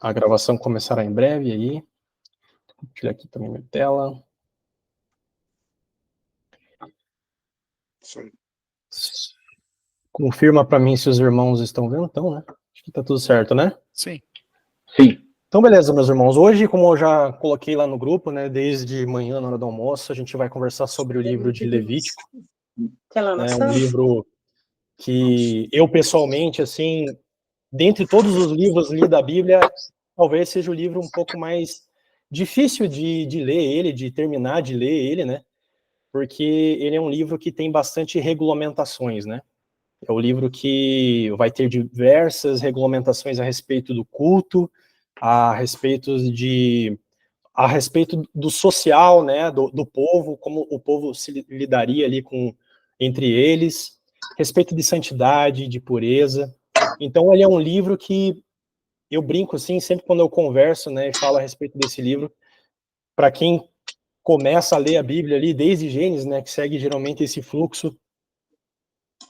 A gravação começará em breve aí. Vou tirar aqui também minha tela. Sim. Confirma para mim se os irmãos estão vendo, então, né? Acho que tá tudo certo, né? Sim. Sim. Então, beleza, meus irmãos. Hoje, como eu já coloquei lá no grupo, né, desde manhã, na hora do almoço, a gente vai conversar sobre o livro de Levítico. Né, um livro que eu, pessoalmente, assim, dentre todos os livros li da Bíblia, talvez seja o livro um pouco mais difícil de ler ele, de terminar de ler ele, né? Porque ele é um livro que tem bastante regulamentações, né? É o livro que vai ter diversas regulamentações a respeito do culto, a respeito do social, né, do povo, como o povo se lidaria ali entre eles, respeito de santidade, de pureza. Então, ele é um livro que eu brinco, assim, sempre quando eu converso, né, e falo a respeito desse livro, para quem começa a ler a Bíblia ali desde Gênesis, né, que segue geralmente esse fluxo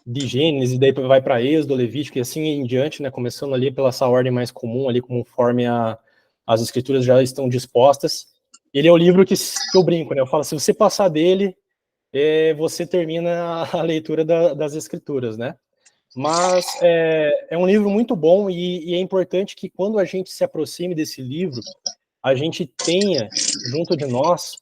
de Gênesis, e daí vai para Êxodo, Levítico e assim em diante, né, começando ali pela essa ordem mais comum, ali conforme as escrituras já estão dispostas. Ele é o livro que eu brinco, né, eu falo, se você passar dele, você termina a leitura das escrituras, né. Mas é um livro muito bom e é importante que quando a gente se aproxime desse livro, a gente tenha junto de nós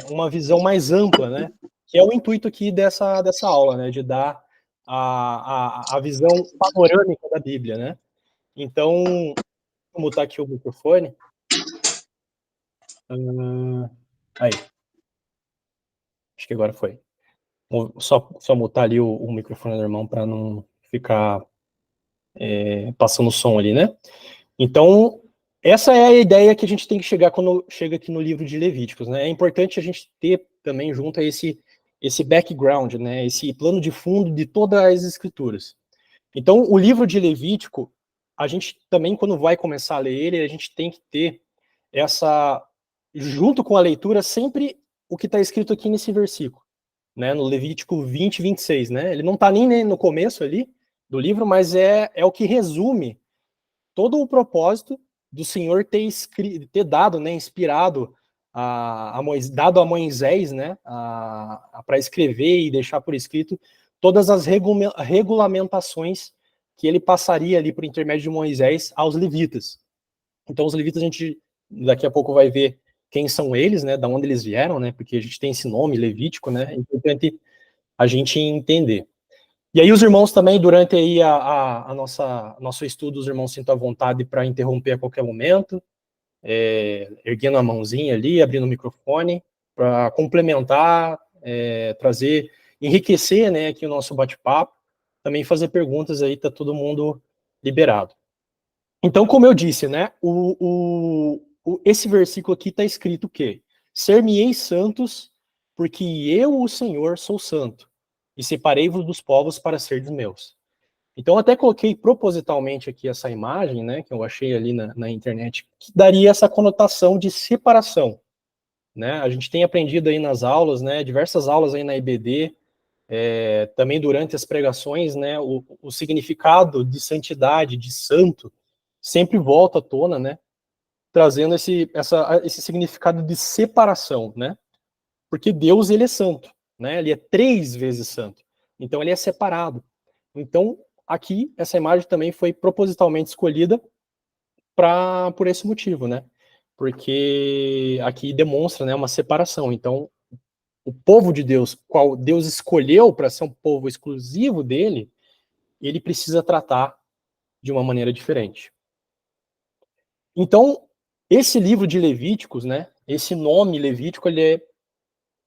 uma visão mais ampla, né? Que é o intuito aqui dessa aula, né? De dar a visão panorâmica da Bíblia, né? Então, vou botar aqui o microfone. Aí. Acho que agora foi. Vou só mutar ali o microfone do irmão para não ficar passando som ali, né? Então, essa é a ideia que a gente tem que chegar quando chega aqui no livro de Levíticos, né? É importante a gente ter também junto a esse background, né? Esse plano de fundo de todas as escrituras. Então, o livro de Levítico, a gente também, quando vai começar a ler ele, a gente tem que ter junto com a leitura, sempre o que está escrito aqui nesse versículo, né? No Levítico 20, 26, né? Ele não está nem no começo ali do livro, mas é o que resume todo o propósito do Senhor ter dado, né, inspirado dado a Moisés, né, para escrever e deixar por escrito todas as regulamentações que ele passaria ali por intermédio de Moisés aos levitas. Então, os levitas, a gente daqui a pouco vai ver quem são eles, né, da onde eles vieram, né, porque a gente tem esse nome levítico, né, é importante a gente entender. E aí os irmãos também, durante aí nosso estudo, os irmãos sintam à vontade para interromper a qualquer momento, erguendo a mãozinha ali, abrindo o microfone, para complementar, enriquecer, né, aqui o nosso bate-papo, também fazer perguntas aí, tá todo mundo liberado. Então, como eu disse, né, esse versículo aqui está escrito o quê? Ser-me-ei santos, porque eu, o Senhor, sou santo, e separei-vos dos povos para serdes meus. Então, eu até coloquei propositalmente aqui essa imagem, né, que eu achei ali na internet, que daria essa conotação de separação, né? A gente tem aprendido aí nas aulas, né, diversas aulas aí na IBD, também durante as pregações, né, o significado de santidade, de santo, sempre volta à tona, né, trazendo esse significado de separação, né? Porque Deus, ele é santo, né? Ele é 3 vezes santo. Então, ele é separado. Então, aqui, essa imagem também foi propositalmente escolhida por esse motivo, né? Porque aqui demonstra, né, uma separação. Então, o povo de Deus, qual Deus escolheu para ser um povo exclusivo dele, ele precisa tratar de uma maneira diferente. Então, esse livro de Levíticos, né, esse nome Levítico, ele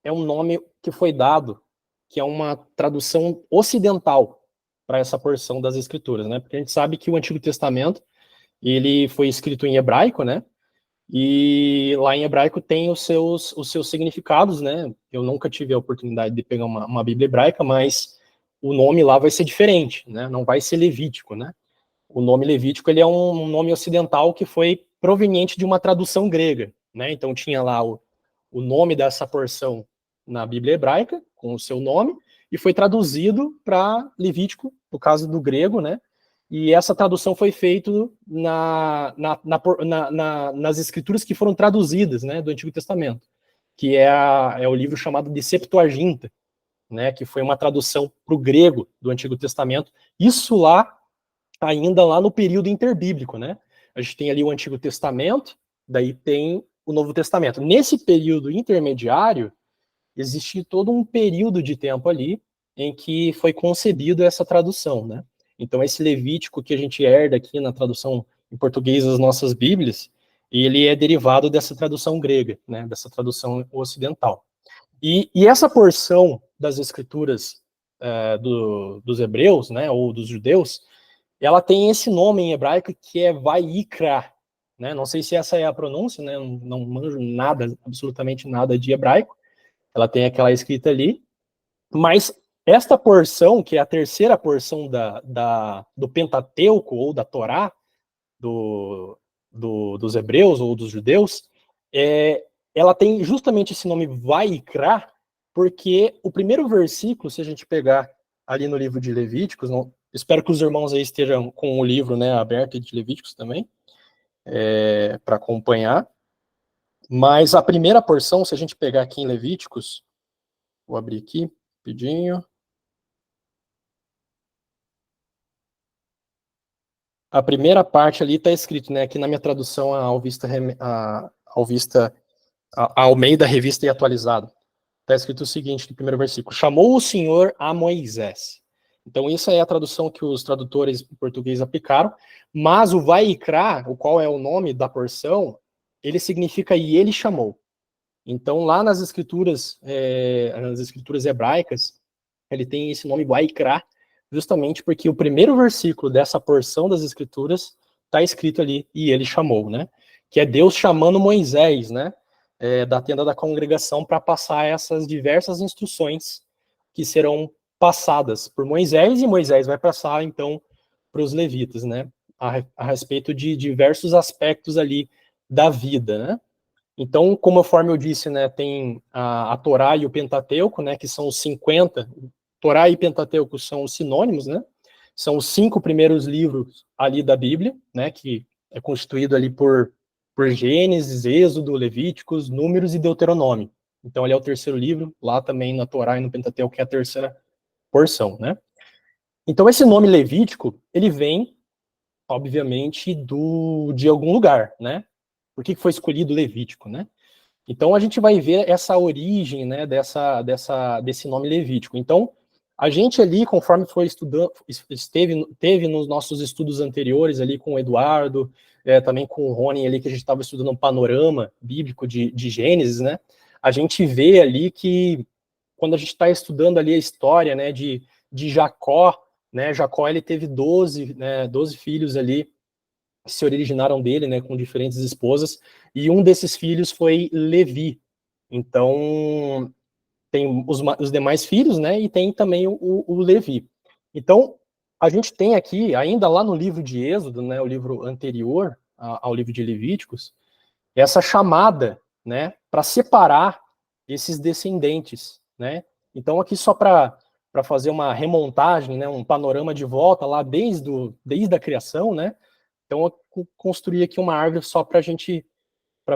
é um nome que foi dado, que é uma tradução ocidental para essa porção das escrituras, né? Porque a gente sabe que o Antigo Testamento, ele foi escrito em hebraico, né? E lá em hebraico tem os seus significados, né? Eu nunca tive a oportunidade de pegar uma Bíblia hebraica, mas o nome lá vai ser diferente, né? Não vai ser Levítico, né? O nome Levítico, ele é um nome ocidental que foi proveniente de uma tradução grega, né? Então tinha lá o nome dessa porção na Bíblia hebraica, com o seu nome, e foi traduzido para Levítico, no caso do grego, né? e essa tradução foi feita nas escrituras que foram traduzidas, né, do Antigo Testamento, que é o livro chamado de Septuaginta, né, que foi uma tradução para o grego do Antigo Testamento, isso lá, ainda lá no período interbíblico, né? A gente tem ali o Antigo Testamento, daí tem o Novo Testamento. Nesse período intermediário, existe todo um período de tempo ali em que foi concebido essa tradução, né? Então, esse Levítico que a gente herda aqui na tradução em português das nossas Bíblias, ele é derivado dessa tradução grega, né? Dessa tradução ocidental. E essa porção das escrituras dos hebreus, né? Ou dos judeus, ela tem esse nome em hebraico que é Vaikra, né? Não sei se essa é a pronúncia, né? Eu não manjo nada, absolutamente nada de hebraico. Ela tem aquela escrita ali, mas esta porção, que é a terceira porção do Pentateuco, ou da Torá, dos hebreus ou dos judeus, ela tem justamente esse nome Vaikra, porque o primeiro versículo, se a gente pegar ali no livro de Levíticos, espero que os irmãos aí estejam com o livro, né, aberto de Levíticos também, para acompanhar, mas a primeira porção, se a gente pegar aqui em Levíticos, vou abrir aqui, rapidinho. A primeira parte ali está escrito, né? Aqui na minha tradução, a Almeida Revista e Atualizada. Está escrito o seguinte no primeiro versículo: chamou o Senhor a Moisés. Então, isso é a tradução que os tradutores em português aplicaram, mas o Vaikra, o qual é o nome da porção, ele significa e ele chamou. Então, lá nas escrituras hebraicas, ele tem esse nome Vaikra, justamente porque o primeiro versículo dessa porção das escrituras está escrito ali, e ele chamou, né? Que é Deus chamando Moisés, né? Da tenda da congregação para passar essas diversas instruções que serão passadas por Moisés, e Moisés vai passar, então, para os levitas, né? A respeito de diversos aspectos ali da vida, né? Então, conforme eu disse, né, tem a Torá e o Pentateuco, né, que são os 50. Torá e Pentateuco são os sinônimos, né? São os 5 primeiros livros ali da Bíblia, né, que é constituído ali por Gênesis, Êxodo, Levíticos, Números e Deuteronômio. Então, ele é o terceiro livro, lá também na Torá e no Pentateuco, que é a terceira porção, né? Então, esse nome Levítico, ele vem, obviamente, de algum lugar, né? Por que foi escolhido Levítico, né? Então a gente vai ver essa origem, né, desse nome Levítico. Então a gente ali, conforme foi estudando, teve nos nossos estudos anteriores ali com o Eduardo, também com o Rony ali, que a gente estava estudando um panorama bíblico de Gênesis, né? A gente vê ali que quando a gente está estudando ali a história, né, de Jacó, né? Jacó ele teve 12 filhos ali que se originaram dele, né, com diferentes esposas, e um desses filhos foi Levi. Então, tem os demais filhos, né, e tem também o Levi. Então, a gente tem aqui, ainda lá no livro de Êxodo, né, o livro anterior ao livro de Levíticos, essa chamada, né, para separar esses descendentes, né. Então, aqui só para fazer uma remontagem, né, um panorama de volta lá desde a criação, né. Então, eu construí aqui uma árvore só para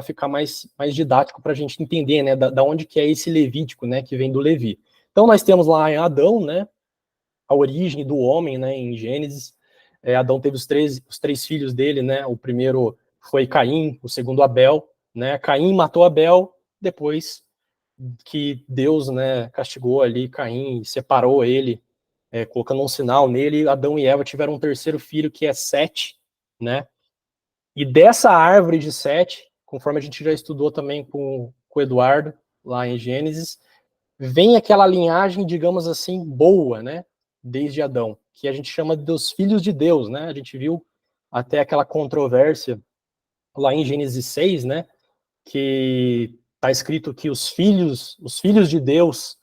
ficar mais didático, para a gente entender, né, da onde que é esse Levítico, né, que vem do Levi. Então, nós temos lá em Adão, né, a origem do homem, né, em Gênesis. Adão teve os três filhos dele, né, o primeiro foi Caim, o segundo Abel, né, Caim matou Abel, depois que Deus, né, castigou ali Caim, separou ele, colocando um sinal nele, Adão e Eva tiveram um terceiro filho, que é Sete, né, e dessa árvore de Sete, conforme a gente já estudou também com o Eduardo, lá em Gênesis, vem aquela linhagem, digamos assim, boa, né? Desde Adão, que a gente chama dos filhos de Deus, né? A gente viu até aquela controvérsia lá em Gênesis 6, né? Que está escrito que os filhos de Deus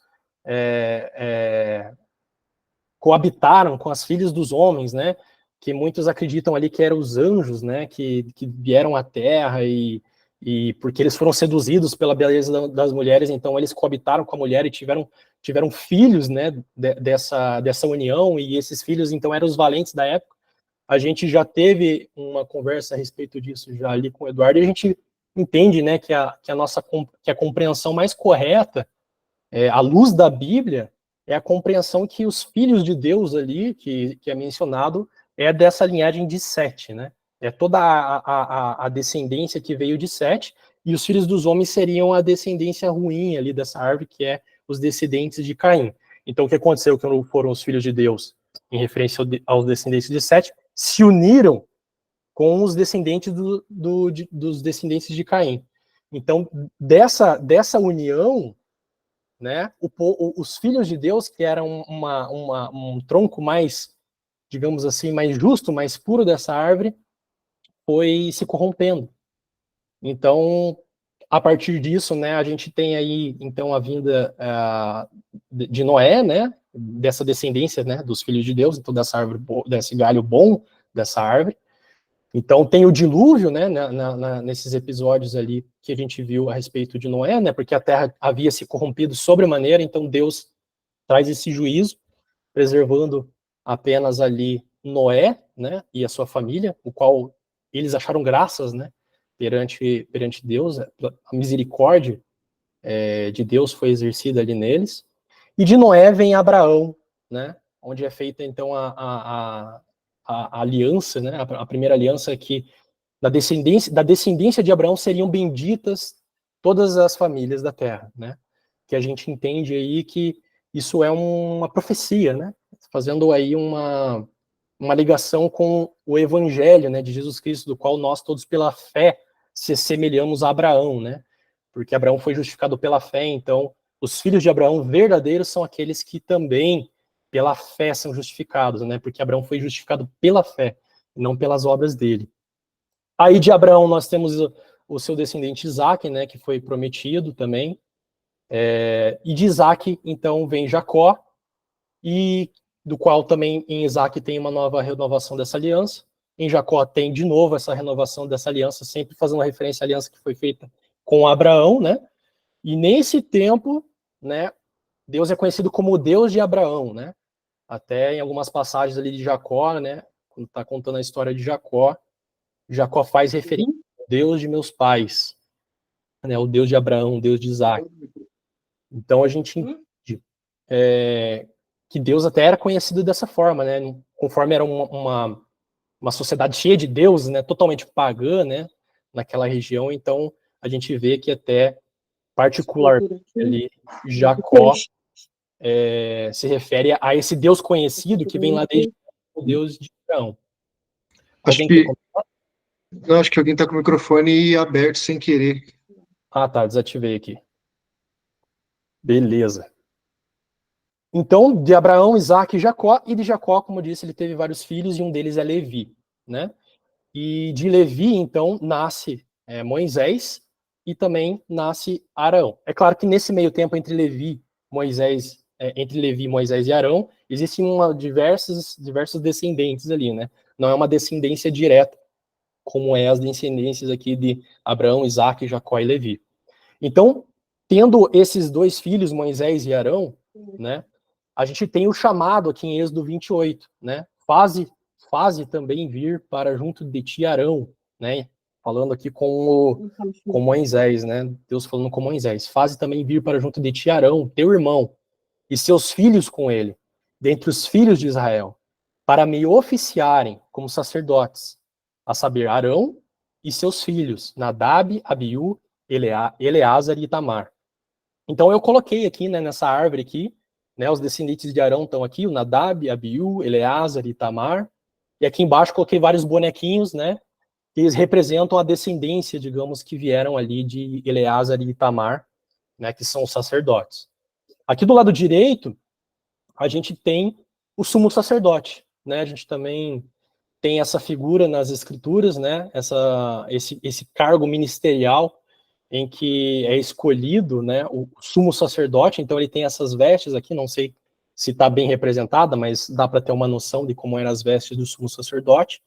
coabitaram com as filhas dos homens, né? Que muitos acreditam ali que eram os anjos, né? Que vieram à Terra e porque eles foram seduzidos pela beleza das mulheres, então eles coabitaram com a mulher e tiveram filhos, né? Dessa união, e esses filhos então eram os valentes da época. A gente já teve uma conversa a respeito disso já ali com o Eduardo, e a gente entende, né, que a compreensão mais correta, à luz da Bíblia, é a compreensão que os filhos de Deus ali, que é mencionado, é dessa linhagem de Sete, né? É toda a descendência que veio de Sete, e os filhos dos homens seriam a descendência ruim ali dessa árvore, que é os descendentes de Caim. Então, o que aconteceu quando foram os filhos de Deus, em referência aos descendentes de Sete, se uniram com os descendentes dos descendentes de Caim. Então, dessa união, né, os filhos de Deus, que eram um tronco mais, digamos assim, mais justo, mais puro dessa árvore, foi se corrompendo. Então, a partir disso, né, a gente tem aí, então, a vinda de Noé, né, dessa descendência, né, dos filhos de Deus, então dessa árvore, desse galho bom dessa árvore. Então, tem o dilúvio, né, nesses episódios ali que a gente viu a respeito de Noé, né, porque a terra havia se corrompido sobremaneira, então Deus traz esse juízo, preservando apenas ali Noé, né, e a sua família, o qual eles acharam graças, né, perante Deus, a misericórdia de Deus foi exercida ali neles. E de Noé vem Abraão, né, onde é feita então a aliança, né, a primeira aliança é que da descendência de Abraão seriam benditas todas as famílias da terra, né? Que a gente entende aí que isso é uma profecia, né? Fazendo aí uma ligação com o evangelho, né, de Jesus Cristo, do qual nós todos pela fé se assemelhamos a Abraão, né? Porque Abraão foi justificado pela fé, então os filhos de Abraão verdadeiros são aqueles que também pela fé são justificados, né? Porque Abraão foi justificado pela fé, não pelas obras dele. Aí de Abraão nós temos o seu descendente Isaac, né, que foi prometido também. E de Isaac, então, vem Jacó, e do qual também em Isaac tem uma nova renovação dessa aliança. Em Jacó tem de novo essa renovação dessa aliança, sempre fazendo referência à aliança que foi feita com Abraão, né? E nesse tempo, né, Deus é conhecido como o Deus de Abraão, né? Até em algumas passagens ali de Jacó, né, quando está contando a história de Jacó, Jacó faz referência ao Deus de meus pais, né, o Deus de Abraão, o Deus de Isaac. Então a gente entende que Deus até era conhecido dessa forma, né, conforme era uma sociedade cheia de deuses, né, totalmente pagã, né, naquela região. Então a gente vê que até particularmente ali Jacó se refere a esse Deus conhecido que vem lá desde o Deus de Abraão. Acho que alguém está com o microfone aberto sem querer. Ah, tá, desativei aqui. Beleza. Então, de Abraão, Isaac e Jacó, e de Jacó, como eu disse, ele teve vários filhos, e um deles é Levi, né? E de Levi, então, nasce Moisés, e também nasce Arão. É claro que nesse meio tempo, entre Levi, Moisés e Arão, existem diversos descendentes ali, né? Não é uma descendência direta, como é as descendências aqui de Abraão, Isaac, Jacó e Levi. Então, tendo esses dois filhos, Moisés e Arão, né, a gente tem o chamado aqui em Êxodo 28, né, faze também vir para junto de ti Arão, né, falando aqui com Moisés, né, Deus falando com Moisés, faze também vir para junto de ti Arão, teu irmão, e seus filhos com ele, dentre os filhos de Israel, para me oficiarem como sacerdotes, a saber, Arão e seus filhos, Nadab, Abiú, Eleazar e Itamar. Então eu coloquei aqui, né, nessa árvore aqui, né, os descendentes de Arão estão aqui, o Nadab, Abiú, Eleazar e Itamar, e aqui embaixo coloquei vários bonequinhos, né, que eles representam a descendência, digamos, que vieram ali de Eleazar e Itamar, né, que são os sacerdotes. Aqui do lado direito, a gente tem o sumo sacerdote, né, a gente também tem essa figura nas escrituras, né, esse cargo ministerial em que é escolhido, né, o sumo sacerdote. Então ele tem essas vestes aqui, não sei se está bem representada, mas dá para ter uma noção de como eram as vestes do sumo sacerdote.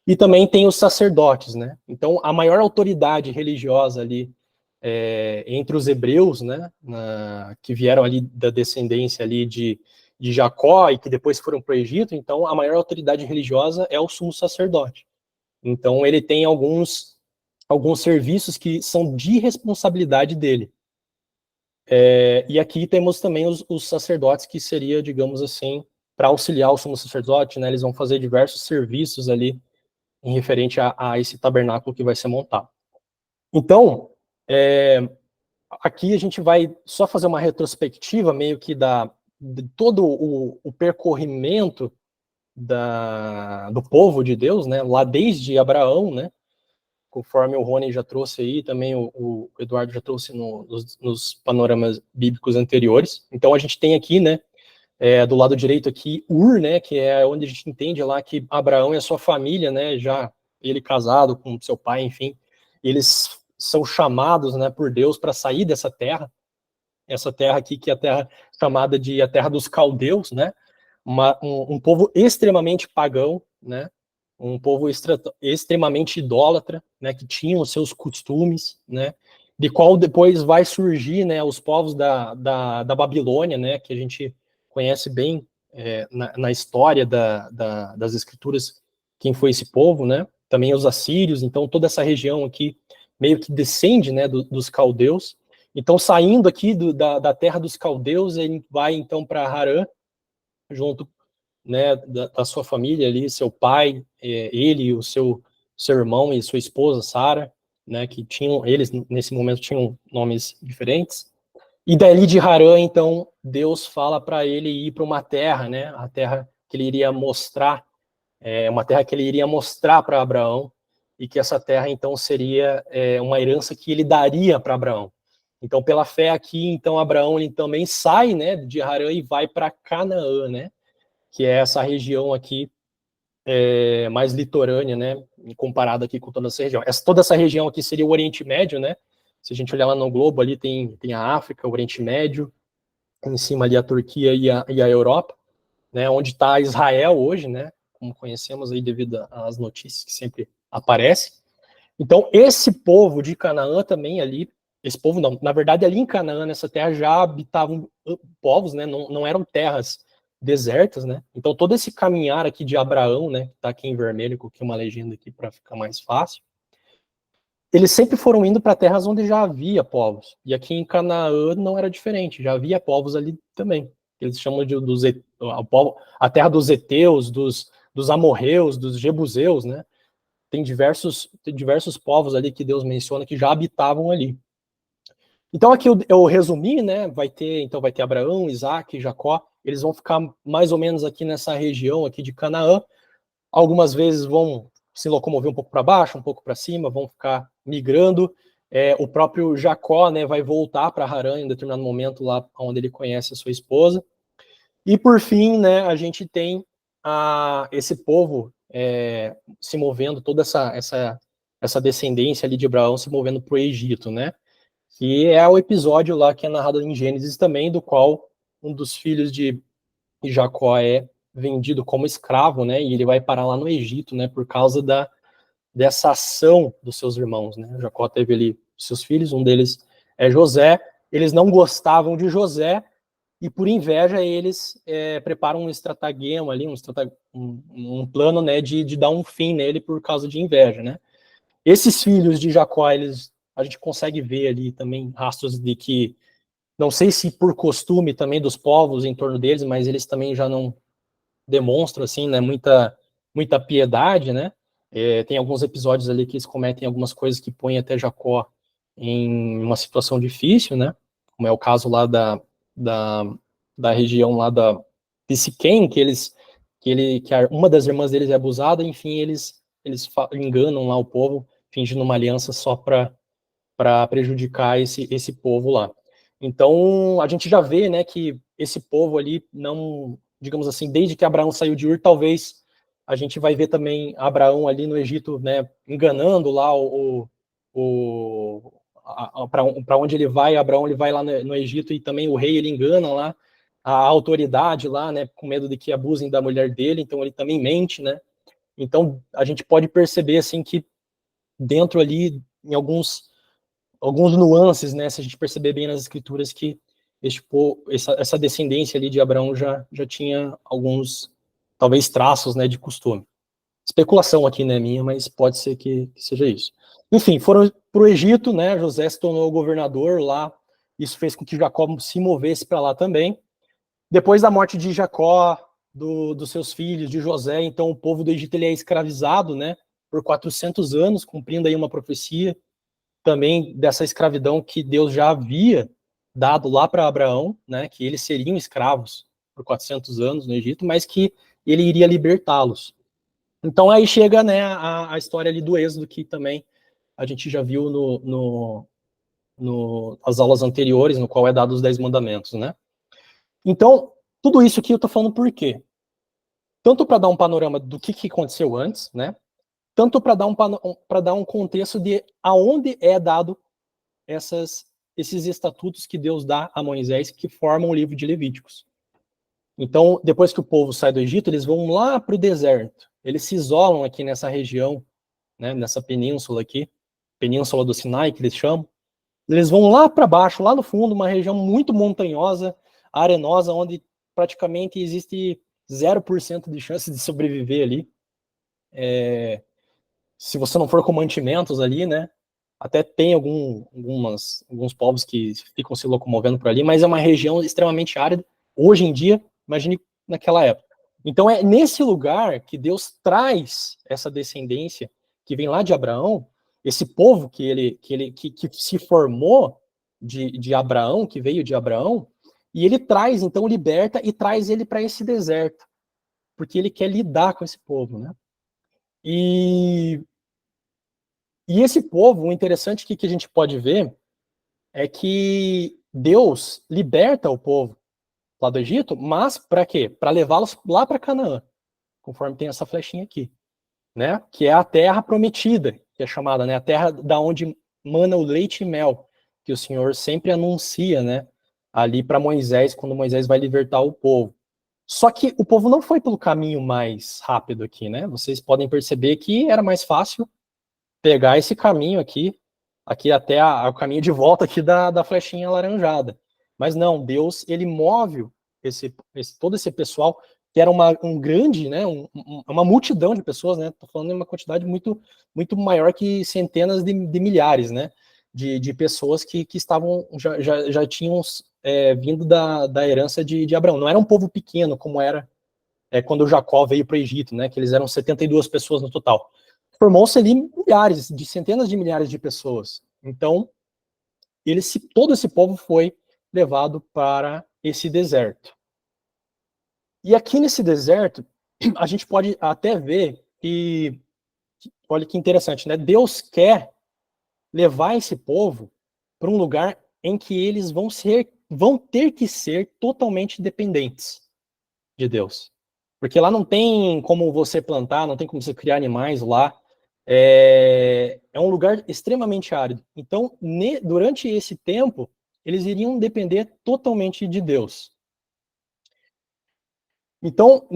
E também tem os sacerdotes, né? Então a maior autoridade religiosa ali entre os hebreus, né, que vieram ali da descendência ali de de Jacó e que depois foram para o Egito, então a maior autoridade religiosa é o sumo sacerdote. Então ele tem alguns serviços que são de responsabilidade dele. E aqui temos também os sacerdotes, que seria, digamos assim, para auxiliar o sumo sacerdote, né? Eles vão fazer diversos serviços ali em referente a esse tabernáculo que vai ser montado. Então, aqui a gente vai só fazer uma retrospectiva meio que de todo o percorrimento do povo de Deus, né? Lá desde Abraão, né? Conforme o Rony já trouxe aí, também o Eduardo já trouxe nos panoramas bíblicos anteriores. Então a gente tem aqui, né, do lado direito aqui, Ur, né, que é onde a gente entende lá que Abraão e a sua família, né, já ele casado com seu pai, enfim, eles são chamados, né, por Deus para sair dessa terra, essa terra aqui que é a terra chamada de a terra dos caldeus, né, um povo extremamente pagão, né, um povo extremamente idólatra, né, que tinham os seus costumes, né, de qual depois vai surgir, né, os povos da Babilônia, né, que a gente conhece bem na história das escrituras, quem foi esse povo, né, também os assírios, então toda essa região aqui meio que descende, né, dos caldeus. Então, saindo aqui da terra dos caldeus, ele vai então para Harã, junto, né, da sua família ali, seu pai, ele, o seu irmão e sua esposa, Sara, né, que eles nesse momento tinham nomes diferentes. E dali de Harã, então, Deus fala para ele ir para uma terra, né, a terra que ele iria mostrar, uma terra que ele iria mostrar para Abraão, e que essa terra, então, seria uma herança que ele daria para Abraão. Então, pela fé aqui, então, Abraão, ele também sai, né, de Harã e vai para Canaã, né, que é essa região aqui mais litorânea, né, comparada aqui com toda essa região. Toda essa região aqui seria o Oriente Médio, né, se a gente olhar lá no globo, ali tem a África, o Oriente Médio, em cima ali a Turquia e a Europa, né, onde está Israel hoje, né, como conhecemos aí devido às notícias que sempre aparecem. Então, esse povo de Canaã também ali, esse povo não, na verdade ali em Canaã, nessa terra, já habitavam povos, né, não eram terras desertas, né, então todo esse caminhar aqui de Abraão, né, que tá aqui em vermelho, coloquei uma legenda aqui para ficar mais fácil, eles sempre foram indo para terras onde já havia povos, e aqui em Canaã não era diferente, já havia povos ali também, eles chamam a terra dos heteus, dos amorreus, dos jebuseus, né, tem diversos povos ali que Deus menciona que já habitavam ali. Então aqui eu resumi, né? Vai ter Abraão, Isaac, Jacó. Eles vão ficar mais ou menos aqui nessa região aqui de Canaã. Algumas vezes vão se locomover um pouco para baixo, um pouco para cima, vão ficar migrando. O próprio Jacó, né, vai voltar para Harã em um determinado momento lá onde ele conhece a sua esposa. E por fim, né, a gente tem esse povo se movendo, toda essa descendência ali de Abraão se movendo para o Egito, né? Que é o episódio lá que é narrado em Gênesis também, do qual um dos filhos de Jacó é vendido como escravo, né? E ele vai parar lá no Egito, né? Por causa dessa ação dos seus irmãos, né? Jacó teve ali seus filhos, um deles é José. Eles não gostavam de José, e por inveja eles preparam um estratagema ali, um plano, né, de dar um fim nele por causa de inveja, né? Esses filhos de Jacó, a gente consegue ver ali também rastros de que, não sei se por costume também dos povos em torno deles, mas eles também já não demonstram, assim, né, muita piedade, né? Tem alguns episódios ali que eles cometem algumas coisas que põem até Jacó em uma situação difícil, né? Como é o caso lá da região lá de Siquém, que uma das irmãs deles é abusada, enfim, eles enganam lá o povo, fingindo uma aliança só para prejudicar esse povo lá. Então, a gente já vê, né, que esse povo ali não, digamos assim, desde que Abraão saiu de Ur, talvez a gente vai ver também Abraão ali no Egito, né, enganando lá para onde ele vai. Abraão ele vai lá no Egito e também o rei ele engana lá a autoridade lá, né, com medo de que abusem da mulher dele, então ele também mente, né. Então a gente pode perceber assim que dentro ali em alguns nuances, né, se a gente perceber bem nas escrituras, que essa descendência ali de Abraão já tinha alguns, talvez, traços, né, de costume. Especulação aqui, né, minha, mas pode ser que seja isso. Enfim, foram para o Egito, né, José se tornou governador lá, isso fez com que Jacó se movesse para lá também. Depois da morte de Jacó, dos seus filhos, de José, então o povo do Egito ele é escravizado, né, por 400 anos, cumprindo aí uma profecia também dessa escravidão que Deus já havia dado lá para Abraão, né, que eles seriam escravos por 400 anos no Egito, mas que ele iria libertá-los. Então aí chega, né, a história ali do Êxodo, que também a gente já viu nas aulas anteriores, no qual é dado os 10 mandamentos, né? Então, tudo isso aqui eu tô falando por quê? Tanto para dar um panorama do que aconteceu antes, né? Tanto para dar um contexto de aonde é dado esses estatutos que Deus dá a Moisés, que formam o livro de Levíticos. Então, depois que o povo sai do Egito, eles vão lá para o deserto. Eles se isolam aqui nessa região, né, nessa península aqui, península do Sinai, que eles chamam. Eles vão lá para baixo, lá no fundo, uma região muito montanhosa, arenosa, onde praticamente existe 0% de chance de sobreviver ali. Se você não for com mantimentos ali, né? Até tem alguns povos que ficam se locomovendo por ali, mas é uma região extremamente árida. Hoje em dia, imagine naquela época. Então é nesse lugar que Deus traz essa descendência que vem lá de Abraão, esse povo que se formou de Abraão, que veio de Abraão, e ele traz, então liberta e traz ele para esse deserto, porque ele quer lidar com esse povo, né? E esse povo, o interessante que a gente pode ver é que Deus liberta o povo lá do Egito, mas para quê? Para levá-los lá para Canaã, conforme tem essa flechinha aqui, né? Que é a terra prometida, que é chamada, né? A terra da onde mana o leite e mel, que o Senhor sempre anuncia, né? Ali para Moisés, quando Moisés vai libertar o povo. Só que o povo não foi pelo caminho mais rápido aqui, né? Vocês podem perceber que era mais fácil pegar esse caminho aqui até o caminho de volta aqui da flechinha alaranjada. Mas não, Deus, ele move todo esse pessoal, que era um grande, né, uma multidão de pessoas, né, tô falando de uma quantidade muito, muito maior que centenas de milhares, né, de pessoas que estavam, já tinham vindo da herança de Abraão. Não era um povo pequeno, como era quando Jacó veio para o Egito, né, que eles eram 72 pessoas no total. Formou-se ali milhares, de centenas de milhares de pessoas. Então, todo esse povo foi levado para esse deserto. E aqui nesse deserto, a gente pode até ver que, olha que interessante, né? Deus quer levar esse povo para um lugar em que eles vão ter que ser totalmente dependentes de Deus. Porque lá não tem como você plantar, não tem como você criar animais lá. É um lugar extremamente árido. Então, durante esse tempo, eles iriam depender totalmente de Deus. Então,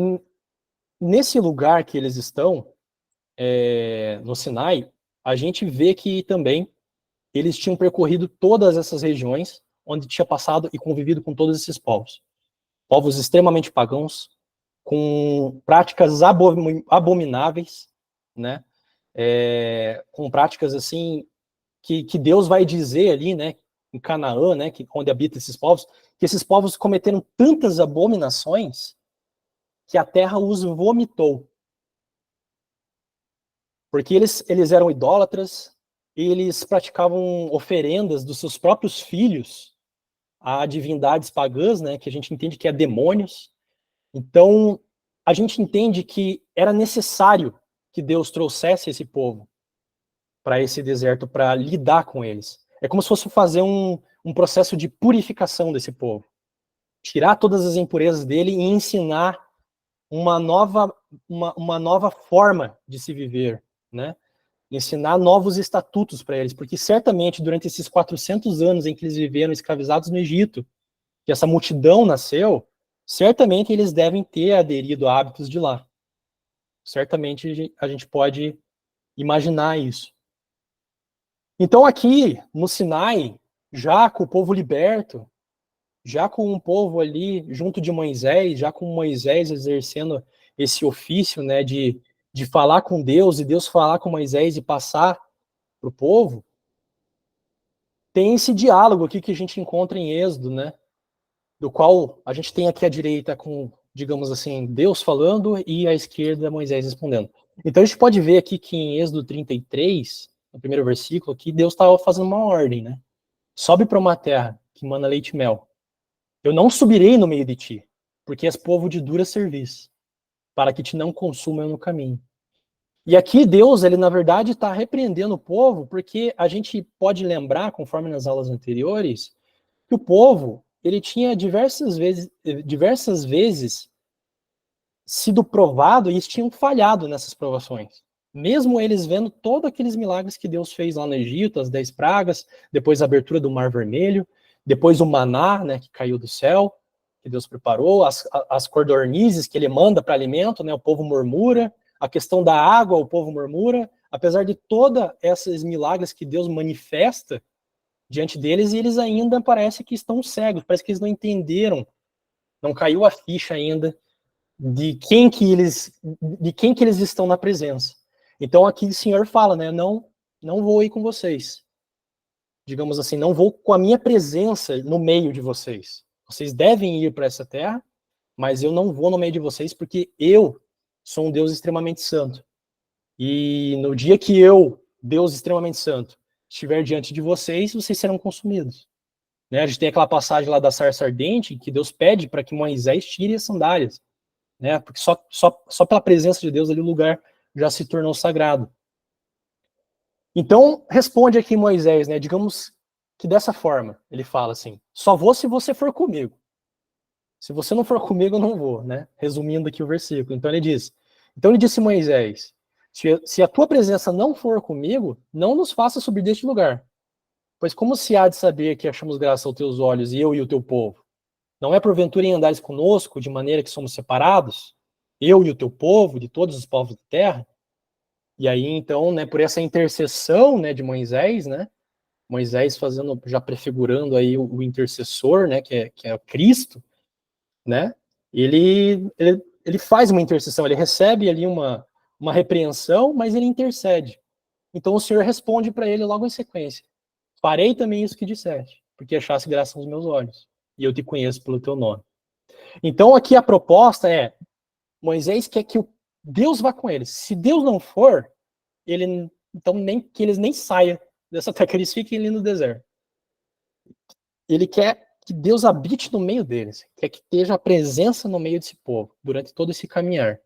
nesse lugar que eles estão, no Sinai, a gente vê que também eles tinham percorrido todas essas regiões, onde tinha passado e convivido com todos esses povos. Povos extremamente pagãos, com práticas abomináveis, né? Com práticas assim que Deus vai dizer ali, né, em Canaã, né, onde habita esses povos, que esses povos cometeram tantas abominações que a terra os vomitou. Porque eles eram idólatras, eles praticavam oferendas dos seus próprios filhos a divindades pagãs, né, que a gente entende que é demônios. Então, a gente entende que era necessário que Deus trouxesse esse povo para esse deserto, para lidar com eles. É como se fosse fazer um processo de purificação desse povo. Tirar todas as impurezas dele e ensinar uma nova forma de se viver, né? Ensinar novos estatutos para eles, porque certamente durante esses 400 anos em que eles viveram escravizados no Egito, que essa multidão nasceu, certamente eles devem ter aderido a hábitos de lá. Certamente a gente pode imaginar isso. Então aqui no Sinai, já com o povo liberto, já com um povo ali junto de Moisés, já com Moisés exercendo esse ofício, né, de falar com Deus e Deus falar com Moisés e passar para o povo, tem esse diálogo aqui que a gente encontra em Êxodo, né, do qual a gente tem aqui à direita com, digamos assim, Deus falando e à esquerda Moisés respondendo. Então a gente pode ver aqui que em Êxodo 33, no primeiro versículo, aqui Deus estava fazendo uma ordem, né? Sobe para uma terra que mana leite e mel. Eu não subirei no meio de ti, porque és povo de dura serviço, para que te não consuma eu no caminho. E aqui Deus, ele na verdade está repreendendo o povo, porque a gente pode lembrar, conforme nas aulas anteriores, que o povo, ele tinha diversas vezes sido provado e eles tinham falhado nessas provações. Mesmo eles vendo todos aqueles milagres que Deus fez lá no Egito, as 10 pragas, depois a abertura do Mar Vermelho, depois o maná, né, que caiu do céu, que Deus preparou, as codornizes que ele manda para alimento, né, o povo murmura, a questão da água, o povo murmura, apesar de todos esses milagres que Deus manifesta diante deles, e eles ainda parece que estão cegos, parece que eles não entenderam, não caiu a ficha ainda de quem que eles estão na presença. Então aqui o Senhor fala, né, não vou ir com vocês. Digamos assim, não vou com a minha presença no meio de vocês. Vocês devem ir para essa terra, mas eu não vou no meio de vocês porque eu sou um Deus extremamente santo. E no dia que eu, Deus extremamente santo, estiver diante de vocês, vocês serão consumidos. Né? A gente tem aquela passagem lá da sarça ardente que Deus pede para que Moisés tire as sandálias, né? Porque só pela presença de Deus ali o lugar já se tornou sagrado. Então, responde aqui Moisés, né? Digamos que dessa forma, ele fala assim: só vou se você for comigo. Se você não for comigo, eu não vou, né? Resumindo aqui o versículo. Então ele disse Moisés: se a tua presença não for comigo, não nos faça subir deste lugar. Pois como se há de saber que achamos graça aos teus olhos, e eu e o teu povo? Não é porventura em andares conosco, de maneira que somos separados, eu e o teu povo, de todos os povos da terra? E aí, então, né, por essa intercessão, né, de Moisés, né, Moisés fazendo, já prefigurando aí o intercessor, né, que é Cristo, né, ele faz uma intercessão, ele recebe ali uma repreensão, mas ele intercede. Então o Senhor responde para ele logo em sequência: farei também isso que disseste, porque achaste graça aos meus olhos, e eu te conheço pelo teu nome. Então aqui a proposta é, Moisés quer que Deus vá com eles. Se Deus não for, então nem que eles nem saiam dessa terra, que eles fiquem ali no deserto. Ele quer que Deus habite no meio deles, quer que esteja a presença no meio desse povo, durante todo esse caminhar.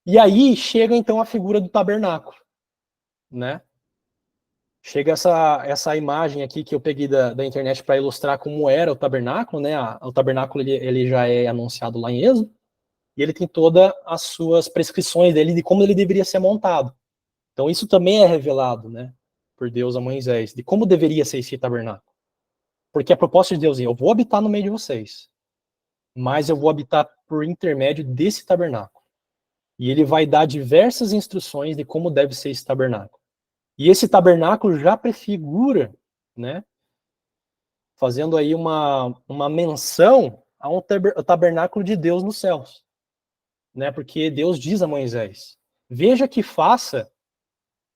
E aí chega então a figura do tabernáculo, né? Chega essa imagem aqui que eu peguei da internet para ilustrar como era o tabernáculo, né? O tabernáculo ele já é anunciado lá em Êxodo, e ele tem todas as suas prescrições dele de como ele deveria ser montado. Então isso também é revelado, né, por Deus a Moisés, de como deveria ser esse tabernáculo. Porque a proposta de Deus é: eu vou habitar no meio de vocês, mas eu vou habitar por intermédio desse tabernáculo. E ele vai dar diversas instruções de como deve ser esse tabernáculo. E esse tabernáculo já prefigura, né, fazendo aí uma menção ao tabernáculo de Deus nos céus. Né, porque Deus diz a Moisés: veja que faça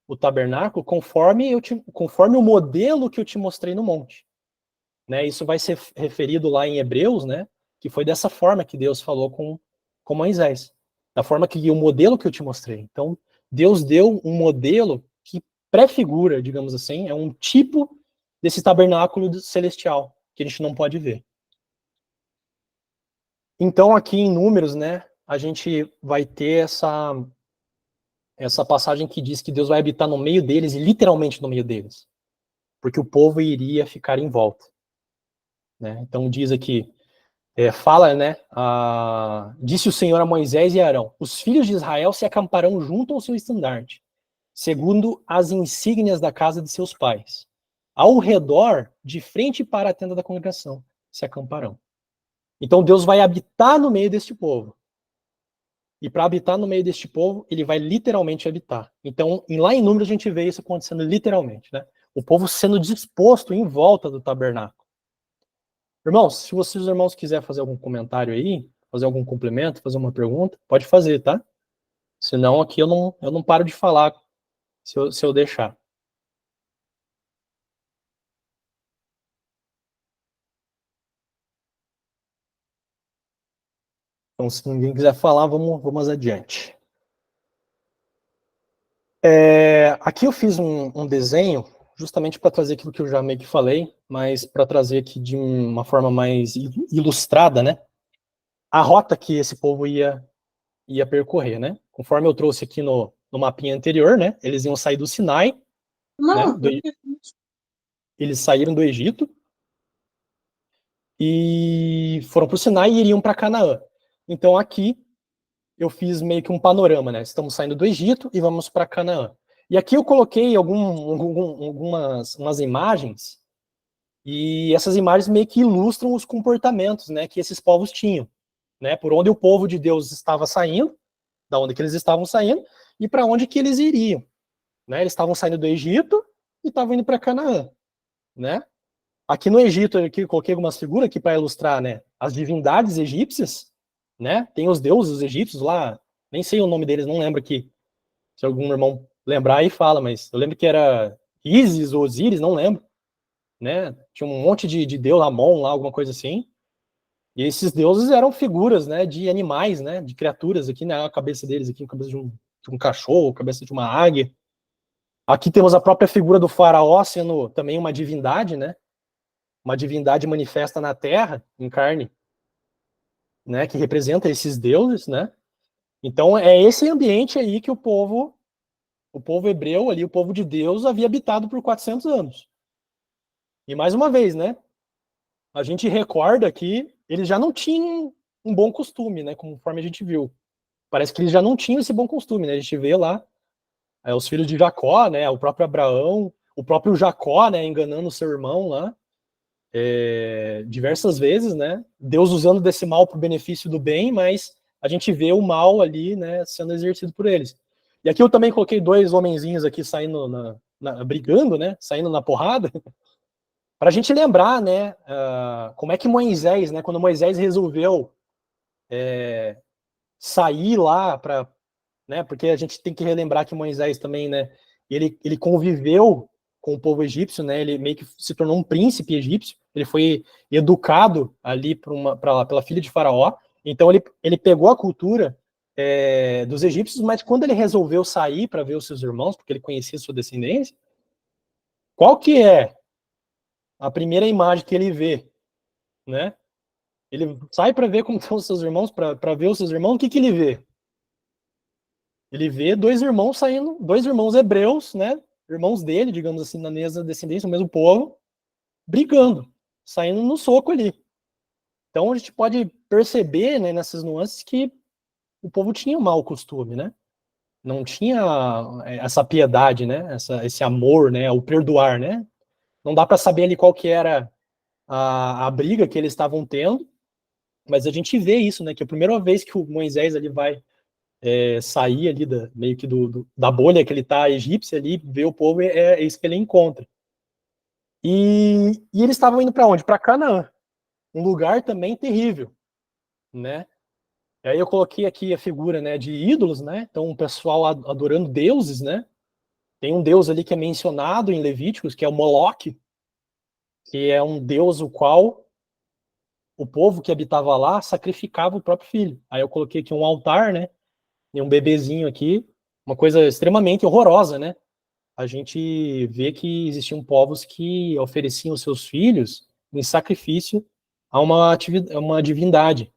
o tabernáculo conforme o modelo que eu te mostrei no monte. Né, isso vai ser referido lá em Hebreus, né, que foi dessa forma que Deus falou com Moisés. Da forma que o modelo que eu te mostrei. Então, Deus deu um modelo que prefigura, digamos assim, é um tipo desse tabernáculo celestial, que a gente não pode ver. Então, aqui em Números, né, a gente vai ter essa passagem que diz que Deus vai habitar no meio deles, e literalmente no meio deles, porque o povo iria ficar em volta. Né? Então diz aqui, fala, né, disse o Senhor a Moisés e a Arão: os filhos de Israel se acamparão junto ao seu estandarte, segundo as insígnias da casa de seus pais. Ao redor, de frente para a tenda da congregação, se acamparão. Então Deus vai habitar no meio deste povo. E para habitar no meio deste povo, ele vai literalmente habitar. Então, lá em Números, a gente vê isso acontecendo literalmente, né? O povo sendo disposto em volta do tabernáculo. Irmãos, se vocês, irmãos, quiserem fazer algum comentário aí, fazer algum complemento, fazer uma pergunta, pode fazer, tá? Senão aqui eu não paro de falar se eu deixar. Então, se ninguém quiser falar, vamos adiante. Aqui eu fiz um desenho justamente para trazer aquilo que eu já meio que falei, mas para trazer aqui de uma forma mais ilustrada, né? A rota que esse povo ia percorrer, né? Conforme eu trouxe aqui no mapinha anterior, né? Eles iam sair do Sinai, né? Eles saíram do Egito e foram para o Sinai e iriam para Canaã. Então aqui eu fiz meio que um panorama, né? Estamos saindo do Egito e vamos para Canaã. E aqui eu coloquei algumas umas imagens, e essas imagens meio que ilustram os comportamentos, né, que esses povos tinham, né? Por onde o povo de Deus estava saindo, da onde que eles estavam saindo, e para onde que eles iriam, né? Eles estavam saindo do Egito e estavam indo para Canaã, né? Aqui no Egito, aqui eu coloquei algumas figuras aqui para ilustrar, né, as divindades egípcias, né? Tem os deuses egípcios lá, nem sei o nome deles, não lembro aqui. Se algum irmão lembrar aí fala, mas eu lembro que era Ísis ou Osíris, não lembro, né? Tinha um monte de deus, Amon lá, alguma coisa assim. E esses deuses eram figuras, né, de animais, né, de criaturas aqui, né, a cabeça deles aqui, a cabeça de um cachorro, a cabeça de uma águia. Aqui temos a própria figura do faraó sendo também uma divindade, né? Uma divindade manifesta na terra, em carne, né, que representa esses deuses, né? Então é esse ambiente aí que o povo hebreu ali, o povo de Deus havia habitado por 400 anos. E mais uma vez, né? A gente recorda que eles já não tinham um bom costume, né? Conforme a gente viu. Parece que eles já não tinham esse bom costume, né? A gente vê lá os filhos de Jacó, né? O próprio Abraão, o próprio Jacó, né? Enganando o seu irmão lá diversas vezes, né? Deus usando desse mal para o benefício do bem, mas a gente vê o mal ali, né? Sendo exercido por eles. E aqui eu também coloquei dois homenzinhos aqui saindo brigando, né? Saindo na porrada, para a gente lembrar, né? Como é que Moisés, né? Quando Moisés resolveu sair lá para, né? Porque a gente tem que relembrar que Moisés também, né? Ele conviveu com o povo egípcio, né? Ele meio que se tornou um príncipe egípcio. Ele foi educado ali pela filha de Faraó. Então ele pegou a cultura dos egípcios, mas quando ele resolveu sair para ver os seus irmãos, porque ele conhecia sua descendência, qual que é a primeira imagem que ele vê, né? Ele sai para ver como estão os seus irmãos, para ver os seus irmãos, o que que ele vê? Ele vê dois irmãos saindo, dois irmãos hebreus, né? Irmãos dele, digamos assim, na mesma descendência, o mesmo povo, brigando, saindo no soco ali. Então a gente pode perceber, né, nessas nuances que o povo tinha um mau costume, né? Não tinha essa piedade, né? Esse amor, né? O perdoar, né? Não dá para saber ali qual que era a briga que eles estavam tendo, mas a gente vê isso, né? Que a primeira vez que o Moisés ali vai sair ali meio que da bolha que ele tá egípcia ali, ver o povo, é isso que ele encontra. E eles estavam indo para onde? Para Canaã, um lugar também terrível, né? E aí eu coloquei aqui a figura, né, de ídolos, né? Então o pessoal adorando deuses, né? Tem um deus ali que é mencionado em Levíticos, que é o Moloque, que é um deus o qual o povo que habitava lá sacrificava o próprio filho. Aí eu coloquei aqui um altar, né? E um bebezinho aqui, uma coisa extremamente horrorosa, né? A gente vê que existiam povos que ofereciam os seus filhos em sacrifício a uma divindade,